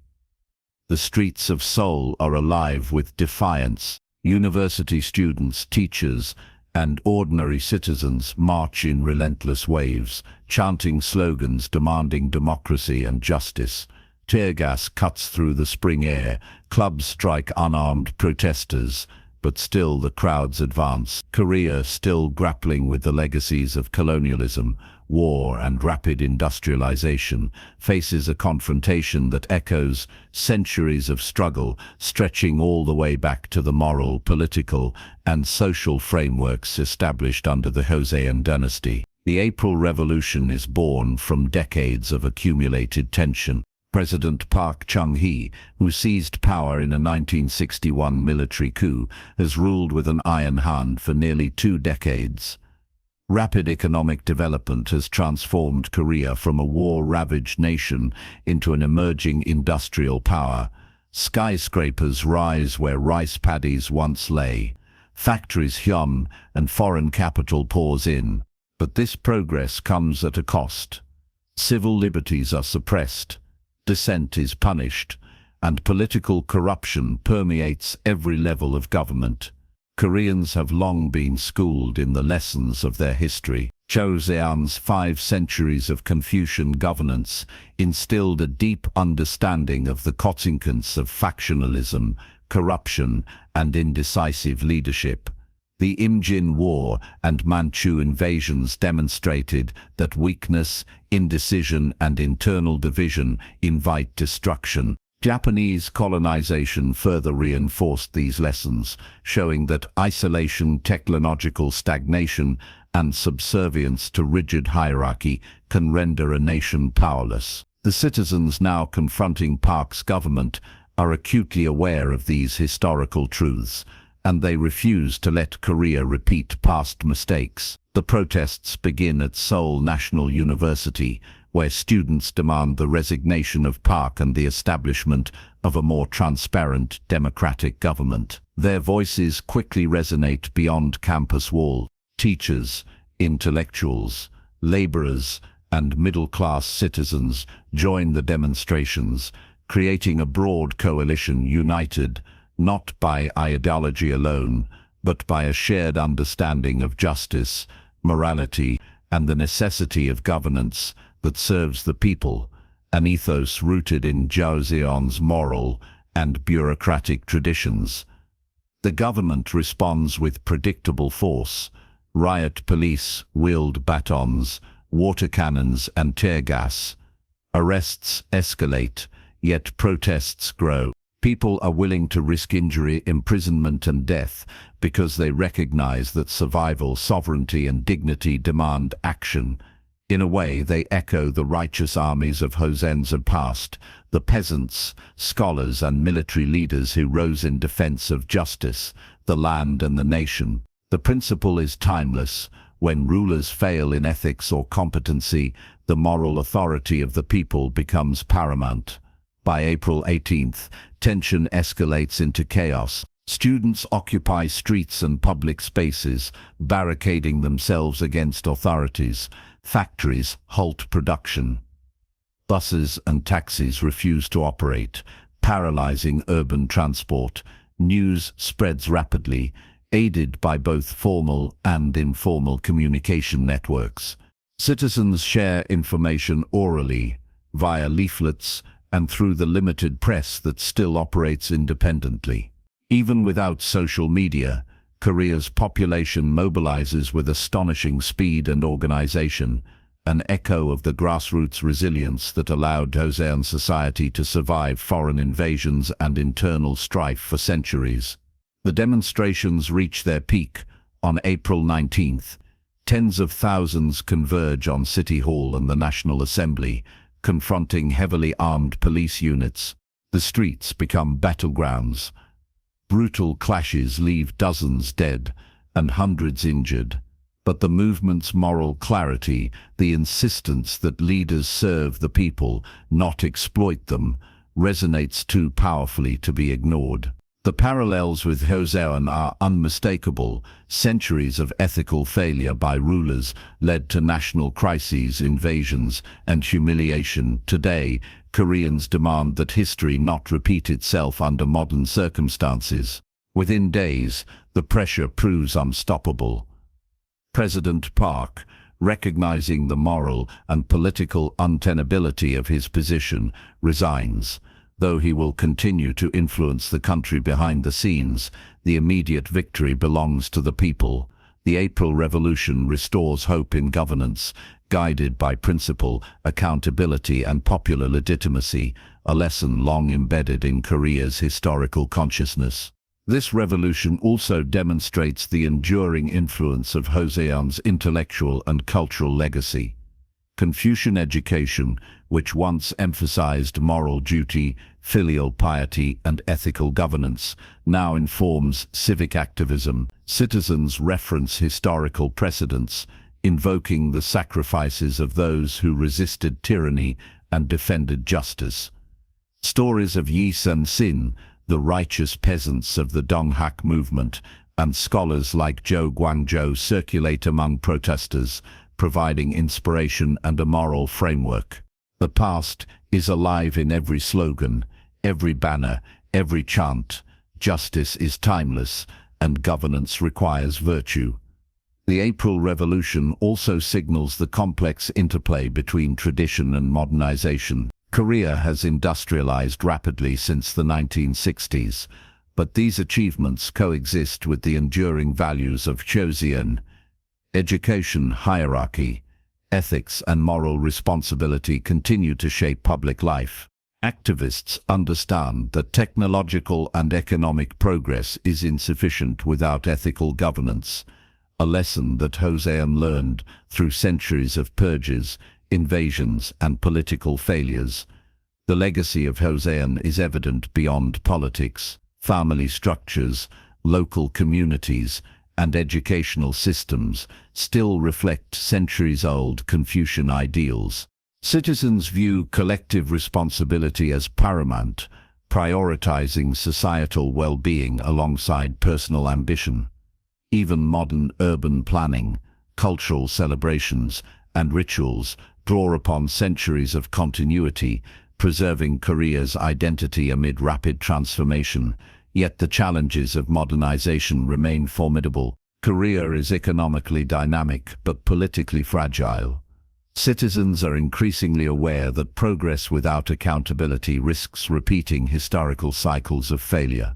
The streets of Seoul are alive with defiance. University students, teachers, and ordinary citizens march in relentless waves, chanting slogans demanding democracy and justice. Tear gas cuts through the spring air, clubs strike unarmed protesters, but still the crowds advance. Korea, still grappling with the legacies of colonialism, war, and rapid industrialization, faces a confrontation that echoes centuries of struggle, stretching all the way back to the moral, political, and social frameworks established under the Joseon Dynasty. The April Revolution is born from decades of accumulated tension. President Park Chung-hee, who seized power in a 1961 military coup, has ruled with an iron hand for nearly 2 decades. Rapid economic development has transformed Korea from a war-ravaged nation into an emerging industrial power. Skyscrapers rise where rice paddies once lay. Factories hum and foreign capital pours in. But this progress comes at a cost. Civil liberties are suppressed. Dissent is punished, and political corruption permeates every level of government. Koreans have long been schooled in the lessons of their history. Joseon's 5 centuries of Confucian governance instilled a deep understanding of the consequences of factionalism, corruption, and indecisive leadership. The Imjin War and Manchu invasions demonstrated that weakness, indecision, and internal division invite destruction. Japanese colonization further reinforced these lessons, showing that isolation, technological stagnation, and subservience to rigid hierarchy can render a nation powerless. The citizens now confronting Park's government are acutely aware of these historical truths, and they refuse to let Korea repeat past mistakes. The protests begin at Seoul National University, where students demand the resignation of Park and the establishment of a more transparent, democratic government. Their voices quickly resonate beyond campus walls. Teachers, intellectuals, laborers, and middle-class citizens join the demonstrations, creating a broad coalition united not by ideology alone, but by a shared understanding of justice, morality, and the necessity of governance that serves the people, an ethos rooted in Joseon's moral and bureaucratic traditions. The government responds with predictable force. Riot police wield batons, water cannons, and tear gas. Arrests escalate, yet protests grow. People are willing to risk injury, imprisonment, and death because they recognize that survival, sovereignty, and dignity demand action. In a way, they echo the righteous armies of Joseon's past, the peasants, scholars, and military leaders who rose in defense of justice, the land, and the nation. The principle is timeless. When rulers fail in ethics or competency, the moral authority of the people becomes paramount. By April 18th, tension escalates into chaos. Students occupy streets and public spaces, barricading themselves against authorities. Factories halt production. Buses and taxis refuse to operate, paralyzing urban transport. News spreads rapidly, aided by both formal and informal communication networks. Citizens share information orally, via leaflets, and through the limited press that still operates independently. Even without social media, Korea's population mobilizes with astonishing speed and organization, an echo of the grassroots resilience that allowed Joseon society to survive foreign invasions and internal strife for centuries. The demonstrations reach their peak on April 19th. Tens of thousands converge on City Hall and the National Assembly, confronting heavily armed police units. The streets become battlegrounds. Brutal clashes leave dozens dead and hundreds injured. But the movement's moral clarity, the insistence that leaders serve the people, not exploit them, resonates too powerfully to be ignored. The parallels with Joseon are unmistakable. Centuries of ethical failure by rulers led to national crises, invasions, and humiliation. Today, Koreans demand that history not repeat itself under modern circumstances. Within days, the pressure proves unstoppable. President Park, recognizing the moral and political untenability of his position, resigns. Though he will continue to influence the country behind the scenes, the immediate victory belongs to the people. The April Revolution restores hope in governance, guided by principle, accountability, and popular legitimacy, a lesson long embedded in Korea's historical consciousness. This revolution also demonstrates the enduring influence of Joseon's intellectual and cultural legacy. Confucian education, which once emphasized moral duty, filial piety, and ethical governance, now informs civic activism. Citizens reference historical precedents, invoking the sacrifices of those who resisted tyranny and defended justice. Stories of Yi Sun-sin, the righteous peasants of the Donghak movement, and scholars like Zhou Guangzhou circulate among protesters, providing inspiration and a moral framework. The past is alive in every slogan, every banner, every chant. Justice is timeless, and governance requires virtue. The April Revolution also signals the complex interplay between tradition and modernization. Korea has industrialized rapidly since the 1960s, but these achievements coexist with the enduring values of Joseon. Education, hierarchy, ethics, and moral responsibility continue to shape public life. Activists understand that technological and economic progress is insufficient without ethical governance, a lesson that Joseon learned through centuries of purges, invasions, and political failures. The legacy of Joseon is evident beyond politics. Family structures, local communities, and educational systems still reflect centuries-old Confucian ideals. Citizens view collective responsibility as paramount, prioritizing societal well-being alongside personal ambition. Even modern urban planning, cultural celebrations, and rituals draw upon centuries of continuity, preserving Korea's identity amid rapid transformation. Yet the challenges of modernization remain formidable. Korea is economically dynamic but politically fragile. Citizens are increasingly aware that progress without accountability risks repeating historical cycles of failure.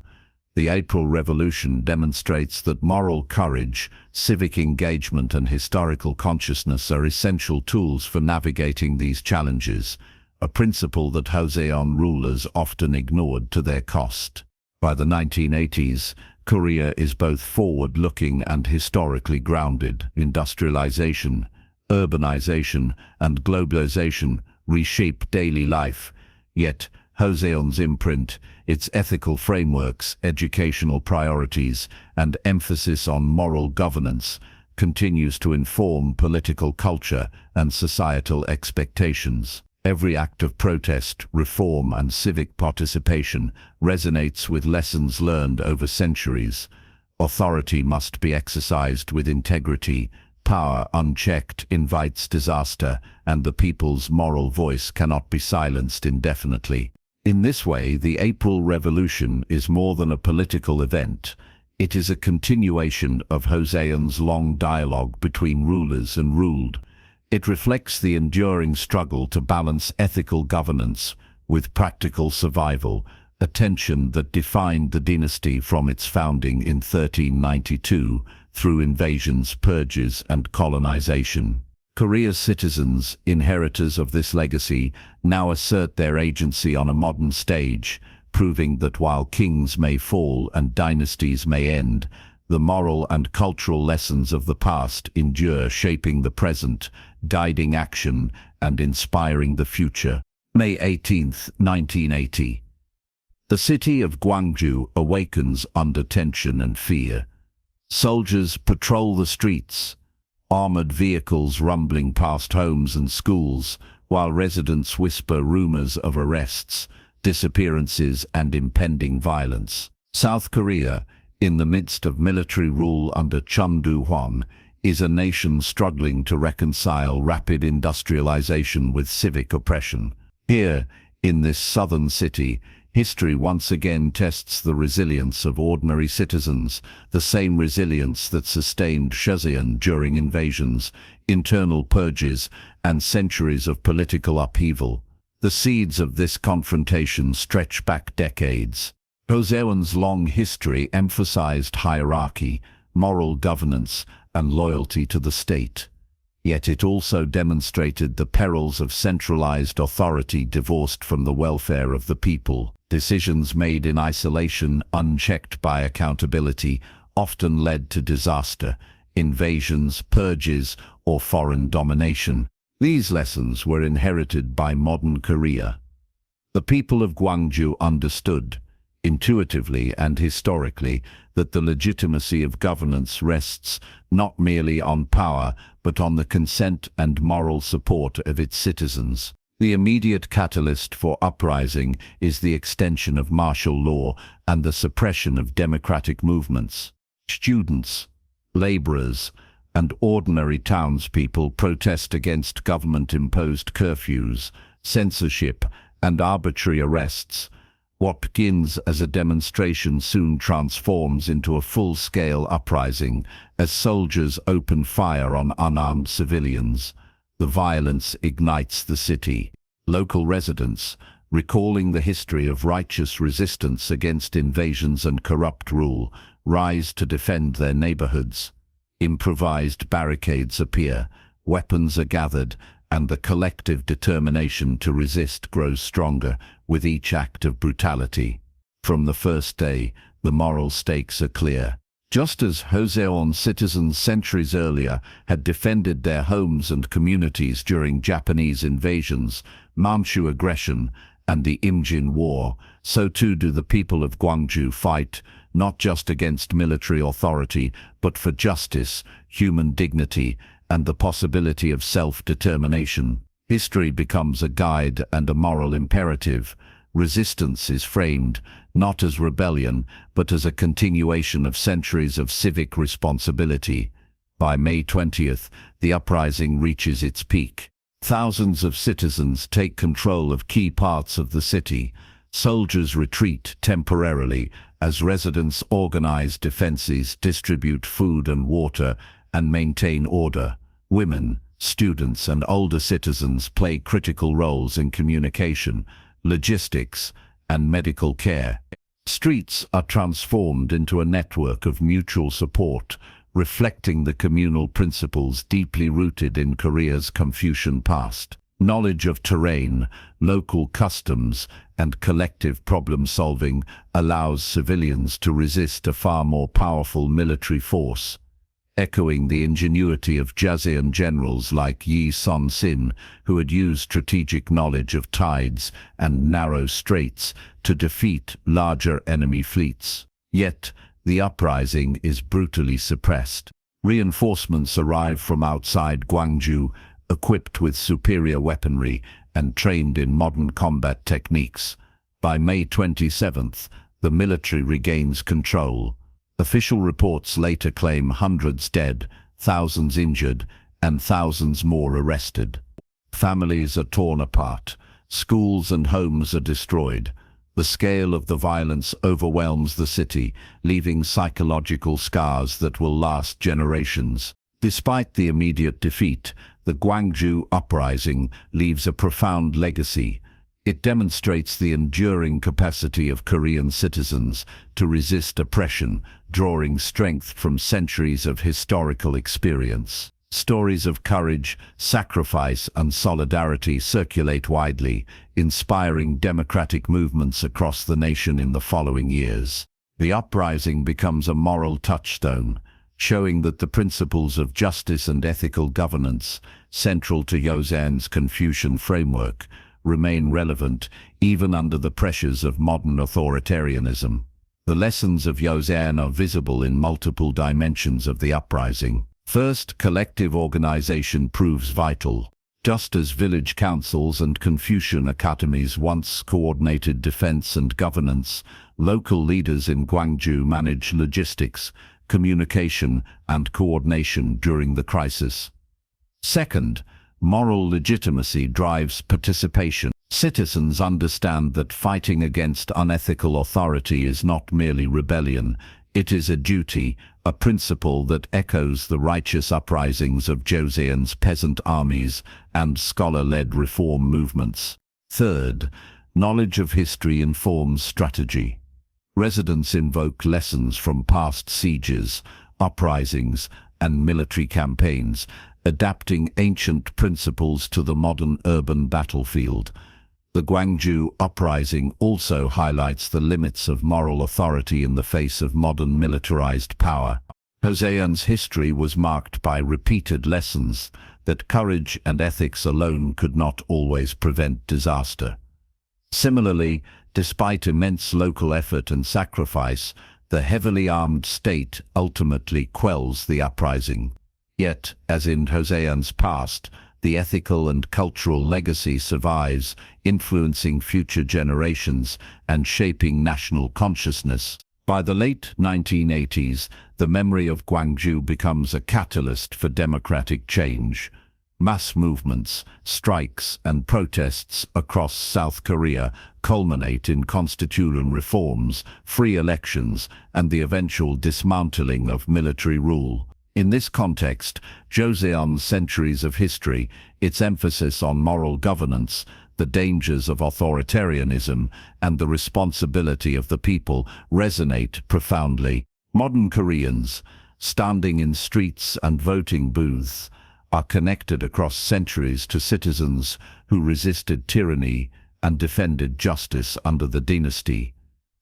The April Revolution demonstrates that moral courage, civic engagement, and historical consciousness are essential tools for navigating these challenges, a principle that Joseon rulers often ignored to their cost. By the 1980s, Korea is both forward-looking and historically grounded. Industrialization, urbanization, and globalization reshape daily life, yet Joseon's imprint, its ethical frameworks, educational priorities, and emphasis on moral governance continues to inform political culture and societal expectations. Every act of protest, reform, and civic participation resonates with lessons learned over centuries. Authority must be exercised with integrity. Power unchecked invites disaster, and the people's moral voice cannot be silenced indefinitely. In this way, the April Revolution is more than a political event. It is a continuation of Joseon's long dialogue between rulers and ruled. It reflects the enduring struggle to balance ethical governance with practical survival, a tension that defined the dynasty from its founding in 1392 through invasions, purges, and colonization. Korea's citizens, inheritors of this legacy, now assert their agency on a modern stage, proving that while kings may fall and dynasties may end, the moral and cultural lessons of the past endure, shaping the present, guiding action, and inspiring the future. May 18, 1980. The city of Gwangju awakens under tension and fear. Soldiers patrol the streets, armored vehicles rumbling past homes and schools, while residents whisper rumors of arrests, disappearances, and impending violence. South Korea, in the midst of military rule under Chun Doo-hwan, is a nation struggling to reconcile rapid industrialization with civic oppression. Here, in this southern city, history once again tests the resilience of ordinary citizens, the same resilience that sustained Joseon during invasions, internal purges, and centuries of political upheaval. The seeds of this confrontation stretch back decades. Joseon's long history emphasized hierarchy, moral governance, and loyalty to the state. Yet it also demonstrated the perils of centralized authority divorced from the welfare of the people. Decisions made in isolation, unchecked by accountability, often led to disaster, invasions, purges, or foreign domination. These lessons were inherited by modern Korea. The people of Gwangju understood, intuitively and historically, that the legitimacy of governance rests not merely on power, but on the consent and moral support of its citizens. The immediate catalyst for uprising is the extension of martial law and the suppression of democratic movements. Students, laborers, and ordinary townspeople protest against government-imposed curfews, censorship, and arbitrary arrests. What begins as a demonstration soon transforms into a full-scale uprising as soldiers open fire on unarmed civilians. The violence ignites the city. Local residents, recalling the history of righteous resistance against invasions and corrupt rule, rise to defend their neighborhoods. Improvised barricades appear, weapons are gathered, and the collective determination to resist grows stronger with each act of brutality. From the first day, the moral stakes are clear. Just as Joseon citizens centuries earlier had defended their homes and communities during Japanese invasions, Manchu aggression, and the Imjin War, so too do the people of Gwangju fight, not just against military authority, but for justice, human dignity, and the possibility of self-determination. History becomes a guide and a moral imperative. Resistance is framed, not as rebellion, but as a continuation of centuries of civic responsibility. By May 20th, the uprising reaches its peak. Thousands of citizens take control of key parts of the city. Soldiers retreat temporarily as residents organize defenses, distribute food and water, and maintain order. Women, students, and older citizens play critical roles in communication, logistics, and medical care. Streets are transformed into a network of mutual support, reflecting the communal principles deeply rooted in Korea's Confucian past. Knowledge of terrain, local customs, and collective problem-solving allows civilians to resist a far more powerful military force. Echoing the ingenuity of Joseon generals like Yi Sun-sin, who had used strategic knowledge of tides and narrow straits to defeat larger enemy fleets. Yet, the uprising is brutally suppressed. Reinforcements arrive from outside Gwangju, equipped with superior weaponry and trained in modern combat techniques. By May 27th, the military regains control. Official reports later claim hundreds dead, thousands injured, and thousands more arrested. Families are torn apart. Schools and homes are destroyed. The scale of the violence overwhelms the city, leaving psychological scars that will last generations. Despite the immediate defeat, the Gwangju uprising leaves a profound legacy. It demonstrates the enduring capacity of Korean citizens to resist oppression, drawing strength from centuries of historical experience. Stories of courage, sacrifice, and solidarity circulate widely, inspiring democratic movements across the nation in the following years. The uprising becomes a moral touchstone, showing that the principles of justice and ethical governance, central to Joseon's Confucian framework, remain relevant even under the pressures of modern authoritarianism. The lessons of Joseon are visible in multiple dimensions of the uprising. First, collective organization proves vital. Just as village councils and Confucian academies once coordinated defense and governance, local leaders in Gwangju manage logistics, communication, and coordination during the crisis. Second, moral legitimacy drives participation. Citizens understand that fighting against unethical authority is not merely rebellion, it is a duty, a principle that echoes the righteous uprisings of Joseon's peasant armies and scholar-led reform movements. Third, knowledge of history informs strategy. Residents invoke lessons from past sieges, uprisings, and military campaigns, adapting ancient principles to the modern urban battlefield. The Gwangju uprising also highlights the limits of moral authority in the face of modern militarized power. Joseon's history was marked by repeated lessons that courage and ethics alone could not always prevent disaster. Similarly, despite immense local effort and sacrifice, the heavily armed state ultimately quells the uprising. Yet, as in Joseon's past, the ethical and cultural legacy survives, influencing future generations and shaping national consciousness. By the late 1980s, the memory of Gwangju becomes a catalyst for democratic change. Mass movements, strikes, and protests across South Korea culminate in constitutional reforms, free elections, and the eventual dismantling of military rule. In this context, Joseon's centuries of history, its emphasis on moral governance, the dangers of authoritarianism, and the responsibility of the people resonate profoundly. Modern Koreans, standing in streets and voting booths, are connected across centuries to citizens who resisted tyranny and defended justice under the dynasty.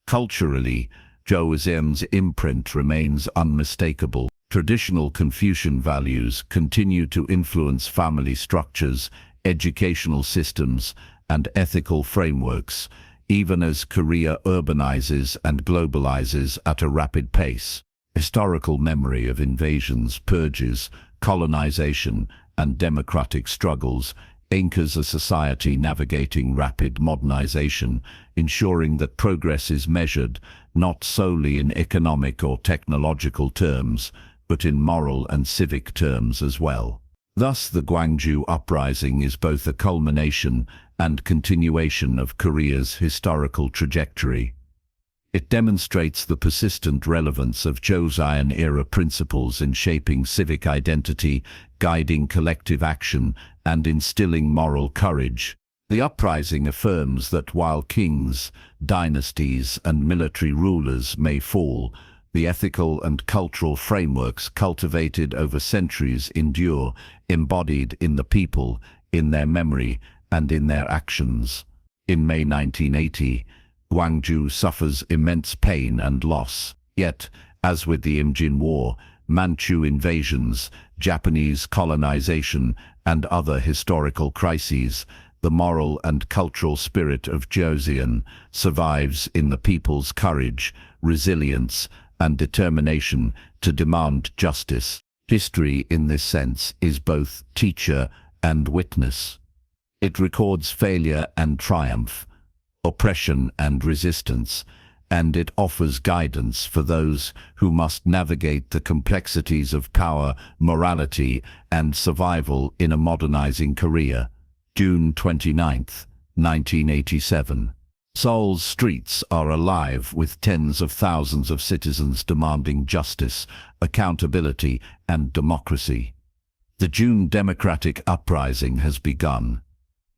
Culturally, Joseon's imprint remains unmistakable. Traditional Confucian values continue to influence family structures, educational systems, and ethical frameworks, even as Korea urbanizes and globalizes at a rapid pace. Historical memory of invasions, purges, colonization, and democratic struggles anchors a society navigating rapid modernization, ensuring that progress is measured not solely in economic or technological terms, but in moral and civic terms as well. Thus, the Gwangju Uprising is both a culmination and continuation of Korea's historical trajectory. It demonstrates the persistent relevance of Joseon-era principles in shaping civic identity, guiding collective action, and instilling moral courage. The uprising affirms that while kings, dynasties, and military rulers may fall, the ethical and cultural frameworks cultivated over centuries endure, embodied in the people, in their memory, and in their actions. In May 1980, Gwangju suffers immense pain and loss. Yet, as with the Imjin War, Manchu invasions, Japanese colonization, and other historical crises, the moral and cultural spirit of Joseon survives in the people's courage, resilience, and determination to demand justice. History, in this sense, is both teacher and witness. It records failure and triumph, oppression and resistance, and it offers guidance for those who must navigate the complexities of power, morality, and survival in a modernizing Korea. June 29, 1987. Seoul's streets are alive with tens of thousands of citizens demanding justice, accountability, and democracy. The June democratic uprising has begun.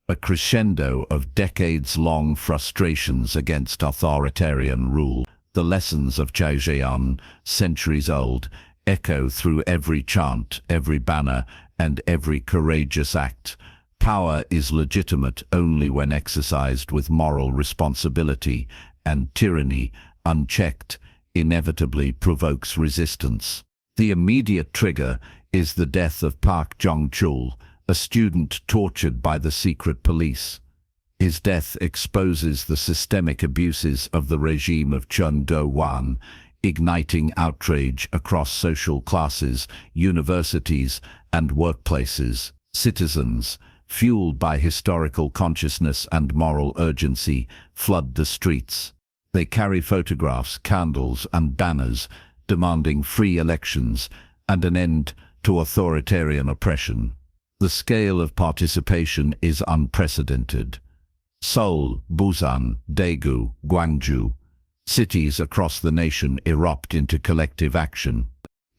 A crescendo of decades-long frustrations against authoritarian rule. The lessons of Joseon, centuries old, echo through every chant, every banner, and every courageous act. Power is legitimate only when exercised with moral responsibility, and tyranny, unchecked, inevitably provokes resistance. The immediate trigger is the death of Park Jong-chul, a student tortured by the secret police. His death exposes the systemic abuses of the regime of Chun Do-hwan, igniting outrage across social classes, universities, and workplaces. Citizens, fueled by historical consciousness and moral urgency, flood the streets. They carry photographs, candles, and banners, demanding free elections and an end to authoritarian oppression. The scale of participation is unprecedented. Seoul, Busan, Daegu, Gwangju, cities across the nation erupt into collective action.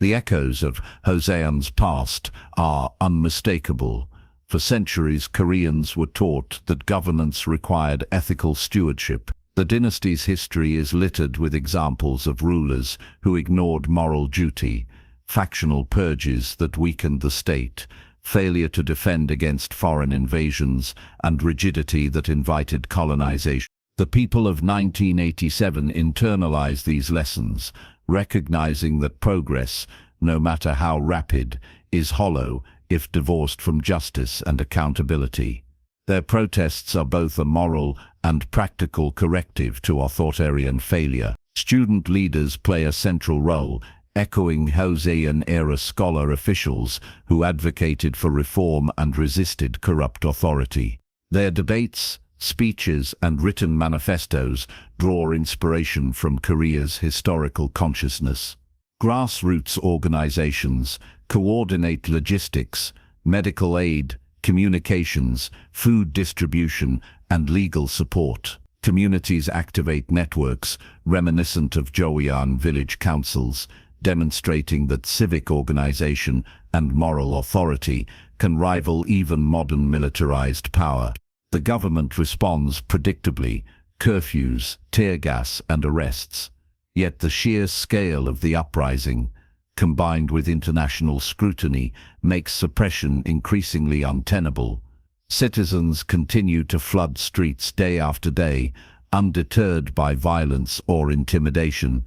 The echoes of Joseon's past are unmistakable. For centuries, Koreans were taught that governance required ethical stewardship. The dynasty's history is littered with examples of rulers who ignored moral duty, factional purges that weakened the state, failure to defend against foreign invasions, and rigidity that invited colonization. The people of 1987 internalized these lessons, recognizing that progress, no matter how rapid, is hollow if divorced from justice and accountability. Their protests are both a moral and practical corrective to authoritarian failure. Student leaders play a central role, echoing Joseon-era scholar officials who advocated for reform and resisted corrupt authority. Their debates, speeches, and written manifestos draw inspiration from Korea's historical consciousness. Grassroots organizations coordinate logistics, medical aid, communications, food distribution, and legal support. Communities activate networks reminiscent of Joseon village councils, demonstrating that civic organization and moral authority can rival even modern militarized power. The government responds predictably: curfews, tear gas, and arrests. Yet the sheer scale of the uprising, combined with international scrutiny, makes suppression increasingly untenable. Citizens continue to flood streets day after day, undeterred by violence or intimidation.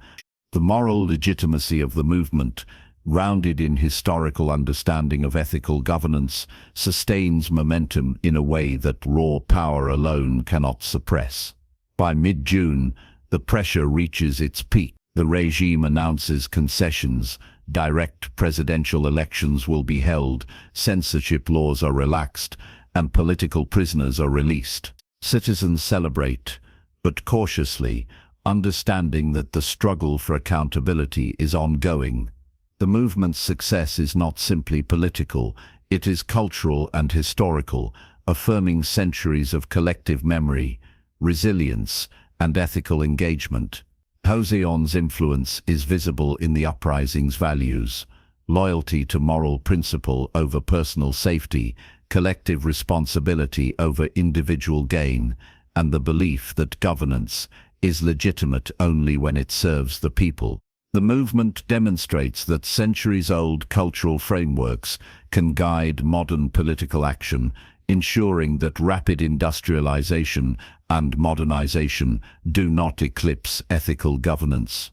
The moral legitimacy of the movement, grounded in historical understanding of ethical governance, sustains momentum in a way that raw power alone cannot suppress. By mid-June, the pressure reaches its peak. The regime announces concessions, direct presidential elections will be held, censorship laws are relaxed, and political prisoners are released. Citizens celebrate, but cautiously, understanding that the struggle for accountability is ongoing. The movement's success is not simply political, it is cultural and historical, affirming centuries of collective memory, resilience, and ethical engagement. Joseon's influence is visible in the uprising's values: loyalty to moral principle over personal safety, collective responsibility over individual gain, and the belief that governance is legitimate only when it serves the people. The movement demonstrates that centuries-old cultural frameworks can guide modern political action, ensuring that rapid industrialization and modernization do not eclipse ethical governance.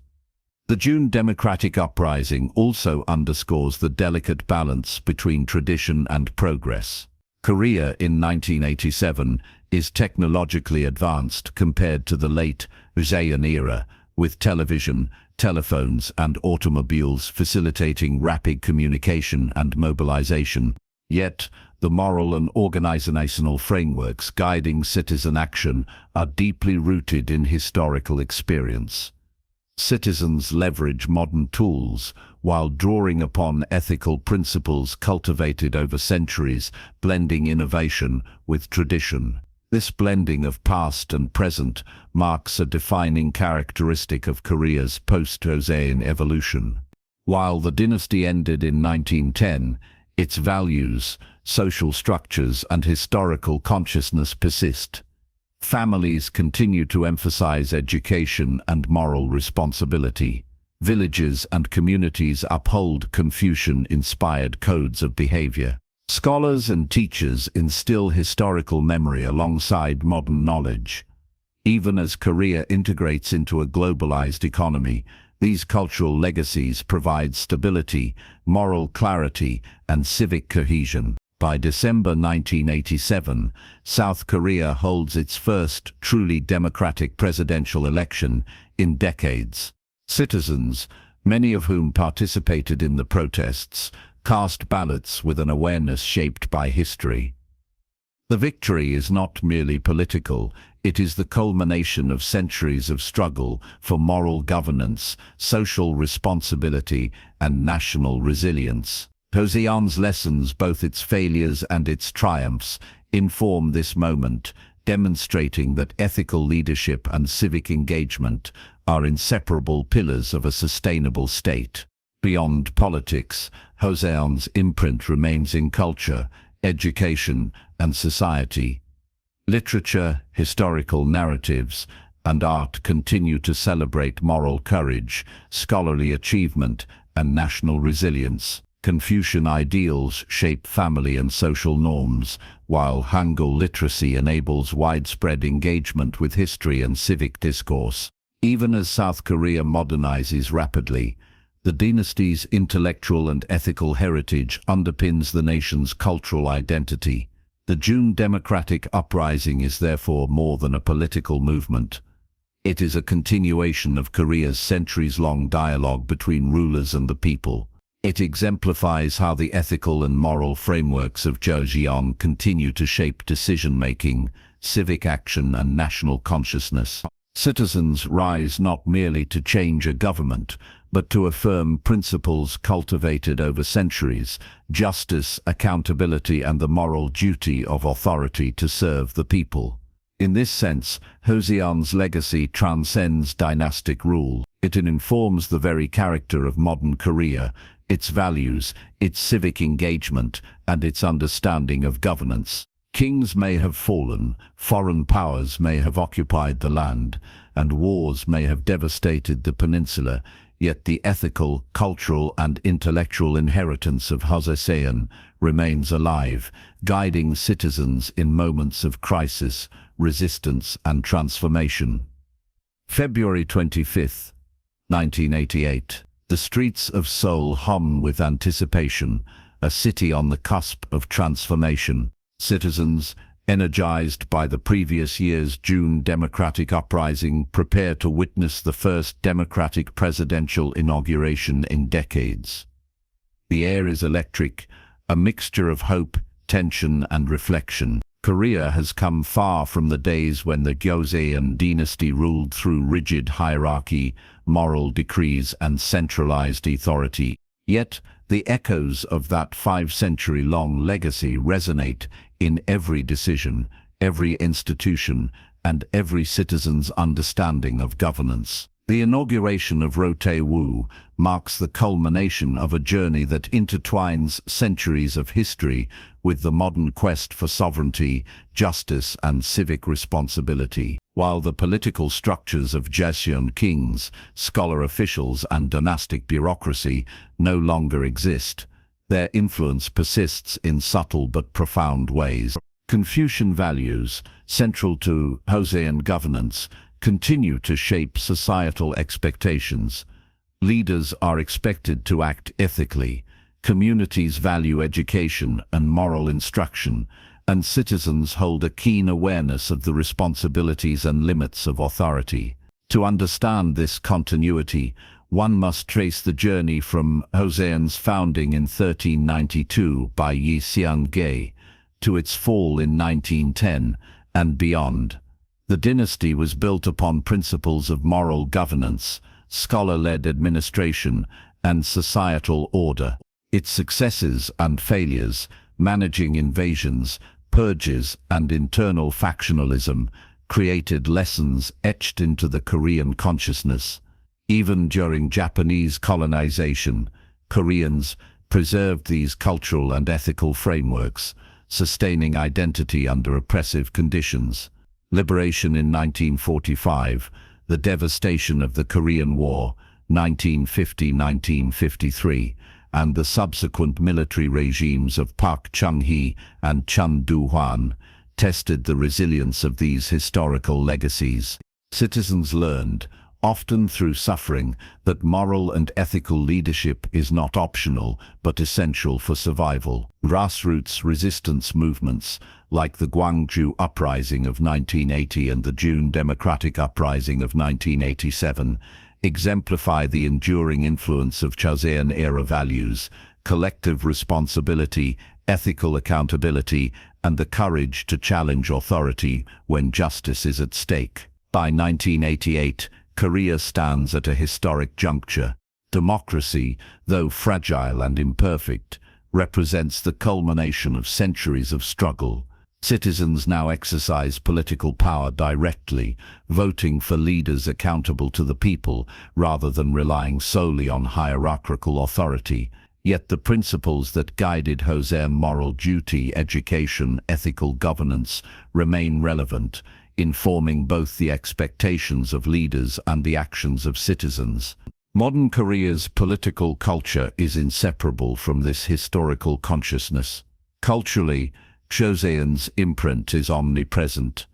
The June democratic uprising also underscores the delicate balance between tradition and progress. Korea in 1987 is technologically advanced compared to the late Joseon era, with television, telephones, and automobiles facilitating rapid communication and mobilization. Yet, the moral and organizational frameworks guiding citizen action are deeply rooted in historical experience. Citizens leverage modern tools while drawing upon ethical principles cultivated over centuries, blending innovation with tradition. This blending of past and present marks a defining characteristic of Korea's post-Joseon evolution. While the dynasty ended in 1910, its values, social structures, and historical consciousness persist. Families continue to emphasize education and moral responsibility. Villages and communities uphold Confucian-inspired codes of behavior. Scholars and teachers instill historical memory alongside modern knowledge. Even as Korea integrates into a globalized economy, these cultural legacies provide stability, moral clarity, and civic cohesion. By December 1987, South Korea holds its first truly democratic presidential election in decades. Citizens, many of whom participated in the protests, cast ballots with an awareness shaped by history. The victory is not merely political, it is the culmination of centuries of struggle for moral governance, social responsibility, and national resilience. Joseon's lessons, both its failures and its triumphs, inform this moment, demonstrating that ethical leadership and civic engagement are inseparable pillars of a sustainable state. Beyond politics, Joseon's imprint remains in culture, education, and society. Literature, historical narratives, and art continue to celebrate moral courage, scholarly achievement, and national resilience. Confucian ideals shape family and social norms, while Hangul literacy enables widespread engagement with history and civic discourse. Even as South Korea modernizes rapidly, The dynasty's intellectual and ethical heritage underpins the nation's cultural identity. The June Democratic Uprising is therefore more than a political movement. It is a continuation of Korea's centuries-long dialogue between rulers and the people. It exemplifies how the ethical and moral frameworks of Joseon continue to shape decision-making, civic action, and national consciousness. Citizens rise not merely to change a government, but to affirm principles cultivated over centuries: justice, accountability, and the moral duty of authority to serve the people. In this sense, Joseon's legacy transcends dynastic rule. It informs the very character of modern Korea, its values, its civic engagement, and its understanding of governance. Kings may have fallen, foreign powers may have occupied the land, and wars may have devastated the peninsula, yet the ethical, cultural, and intellectual inheritance of Joseon remains alive, guiding citizens in moments of crisis, resistance, and transformation. February 25, 1988. The streets of Seoul hum with anticipation, a city on the cusp of transformation. Citizens, energized by the previous year's June Democratic Uprising, prepare to witness the first democratic presidential inauguration in decades. The air is electric, a mixture of hope, tension, and reflection. Korea has come far from the days when the Joseon Dynasty ruled through rigid hierarchy, moral decrees, and centralized authority. Yet, the echoes of that 5-century-long legacy resonate in every decision, every institution, and every citizen's understanding of governance. The inauguration of Roh Tae-woo marks the culmination of a journey that intertwines centuries of history with the modern quest for sovereignty, justice, and civic responsibility. While the political structures of Joseon kings, scholar officials, and dynastic bureaucracy no longer exist, their influence persists in subtle but profound ways. Confucian values, central to Joseon governance, continue to shape societal expectations. Leaders are expected to act ethically, communities value education and moral instruction, and citizens hold a keen awareness of the responsibilities and limits of authority. To understand this continuity, one must trace the journey from Joseon's founding in 1392 by Yi Seung-gae to its fall in 1910 and beyond. The dynasty was built upon principles of moral governance, scholar-led administration, and societal order. Its successes and failures, managing invasions, purges, and internal factionalism, created lessons etched into the Korean consciousness. Even during Japanese colonization, Koreans preserved these cultural and ethical frameworks, sustaining identity under oppressive conditions. Liberation in 1945, the devastation of the Korean War, 1950–1953, and the subsequent military regimes of Park Chung-hee and Chun Doo-hwan tested the resilience of these historical legacies. Citizens learned, often through suffering, that moral and ethical leadership is not optional but essential for survival. Grassroots resistance movements, like the Gwangju Uprising of 1980 and the June Democratic Uprising of 1987, exemplify the enduring influence of Joseon-era values: collective responsibility, ethical accountability, and the courage to challenge authority when justice is at stake. By 1988, Korea stands at a historic juncture. Democracy, though fragile and imperfect, represents the culmination of centuries of struggle. Citizens now exercise political power directly, voting for leaders accountable to the people rather than relying solely on hierarchical authority. Yet the principles that guided Joseon moral duty, education, ethical governance remain relevant, informing both the expectations of leaders and the actions of citizens. Modern Korea's political culture is inseparable from this historical consciousness. Culturally, Joseon's imprint is omnipresent.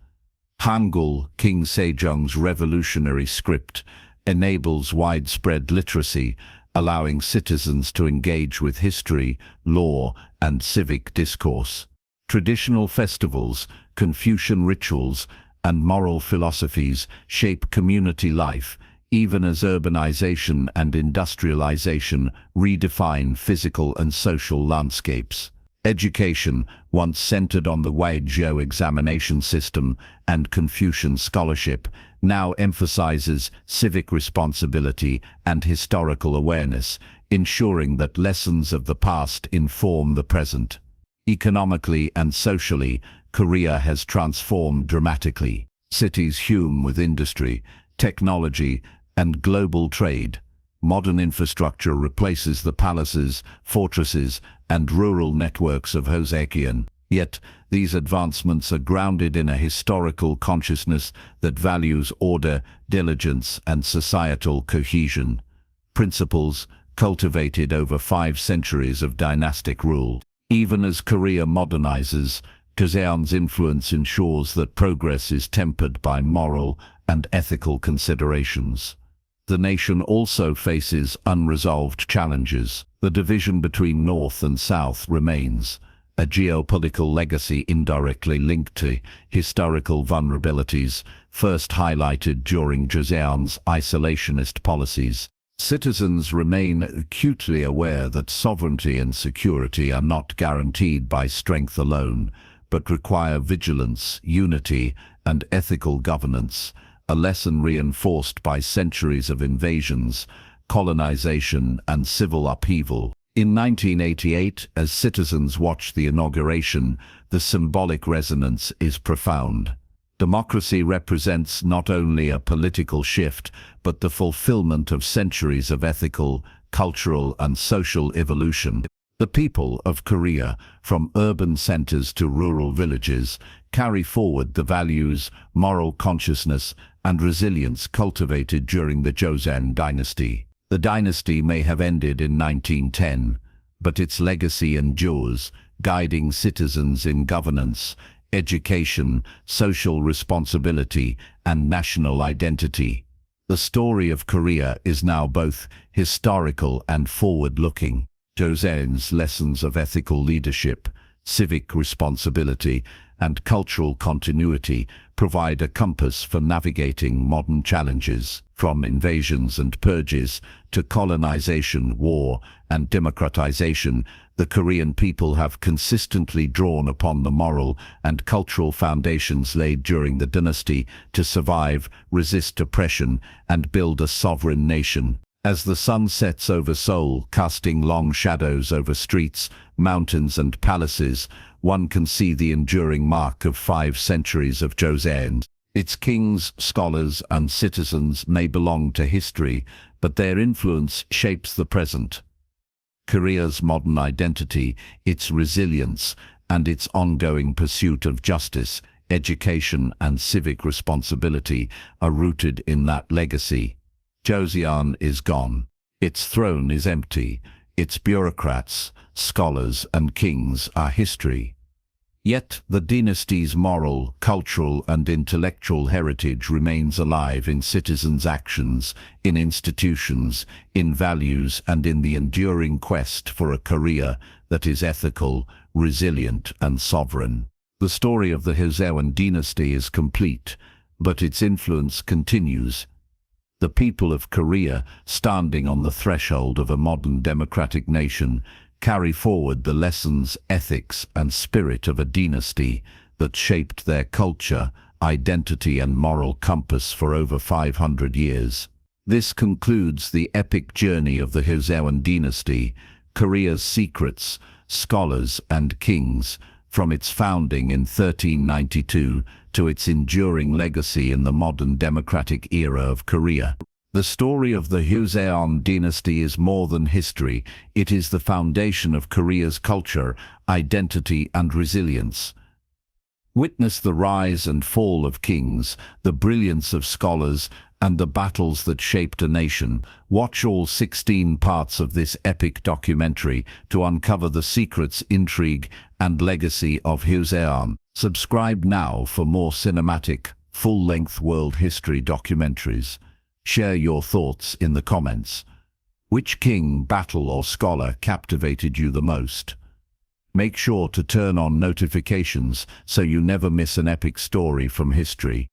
Hangul, King Sejong's revolutionary script, enables widespread literacy allowing citizens to engage with history, law, and civic discourse. Traditional festivals, Confucian rituals, and moral philosophies shape community life, even as urbanization and industrialization redefine physical and social landscapes. Education, once centered on the Weizhou examination system and Confucian scholarship, now emphasizes civic responsibility and historical awareness, ensuring that lessons of the past inform the present. Economically and socially, Korea has transformed dramatically. Cities hum with industry, technology, and global trade. Modern infrastructure replaces the palaces, fortresses, and rural networks of Joseon. Yet, these advancements are grounded in a historical consciousness that values order, diligence, and societal cohesion, principles cultivated over 5 centuries of dynastic rule. Even as Korea modernizes, Joseon's influence ensures that progress is tempered by moral and ethical considerations. The nation also faces unresolved challenges. The division between North and South remains, a geopolitical legacy indirectly linked to historical vulnerabilities, first highlighted during Joseon's isolationist policies. Citizens remain acutely aware that sovereignty and security are not guaranteed by strength alone, but require vigilance, unity, and ethical governance, a lesson reinforced by centuries of invasions, colonization, and civil upheaval. In 1988, as citizens watch the inauguration, the symbolic resonance is profound. Democracy represents not only a political shift, but the fulfillment of centuries of ethical, cultural, and social evolution. The people of Korea, from urban centers to rural villages, carry forward the values, moral consciousness, and resilience cultivated during the Joseon Dynasty. The dynasty may have ended in 1910, but its legacy endures, guiding citizens in governance, education, social responsibility, and national identity. The story of Korea is now both historical and forward-looking. Joseon's lessons of ethical leadership, civic responsibility, and cultural continuity provide a compass for navigating modern challenges. From invasions and purges to colonization, war, and democratization, the Korean people have consistently drawn upon the moral and cultural foundations laid during the dynasty to survive, resist oppression, and build a sovereign nation. As the sun sets over Seoul, casting long shadows over streets, mountains, and palaces, one can see the enduring mark of 5 centuries of Joseon. Its kings, scholars, and citizens may belong to history, but their influence shapes the present. Korea's modern identity, its resilience, and its ongoing pursuit of justice, education, and civic responsibility are rooted in that legacy. Joseon is gone. Its throne is empty. Its bureaucrats, scholars, and kings are history. Yet the dynasty's moral, cultural, and intellectual heritage remains alive in citizens' actions, in institutions, in values, and in the enduring quest for a Korea that is ethical, resilient, and sovereign. The story of the Joseon dynasty is complete, but its influence continues. The people of Korea, standing on the threshold of a modern democratic nation, carry forward the lessons, ethics, and spirit of a dynasty that shaped their culture, identity, and moral compass for over 500 years. This concludes the epic journey of the Joseon dynasty, Korea's secrets, scholars, and kings, from its founding in 1392 to its enduring legacy in the modern democratic era of Korea. The story of the Joseon dynasty is more than history. It is the foundation of Korea's culture, identity, and resilience. Witness the rise and fall of kings, the brilliance of scholars, and the battles that shaped a nation. Watch all 16 parts of this epic documentary to uncover the secrets, intrigue, and legacy of Joseon. Subscribe now for more cinematic, full-length world history documentaries. Share your thoughts in the comments. Which king, battle, or scholar captivated you the most? Make sure to turn on notifications so you never miss an epic story from history.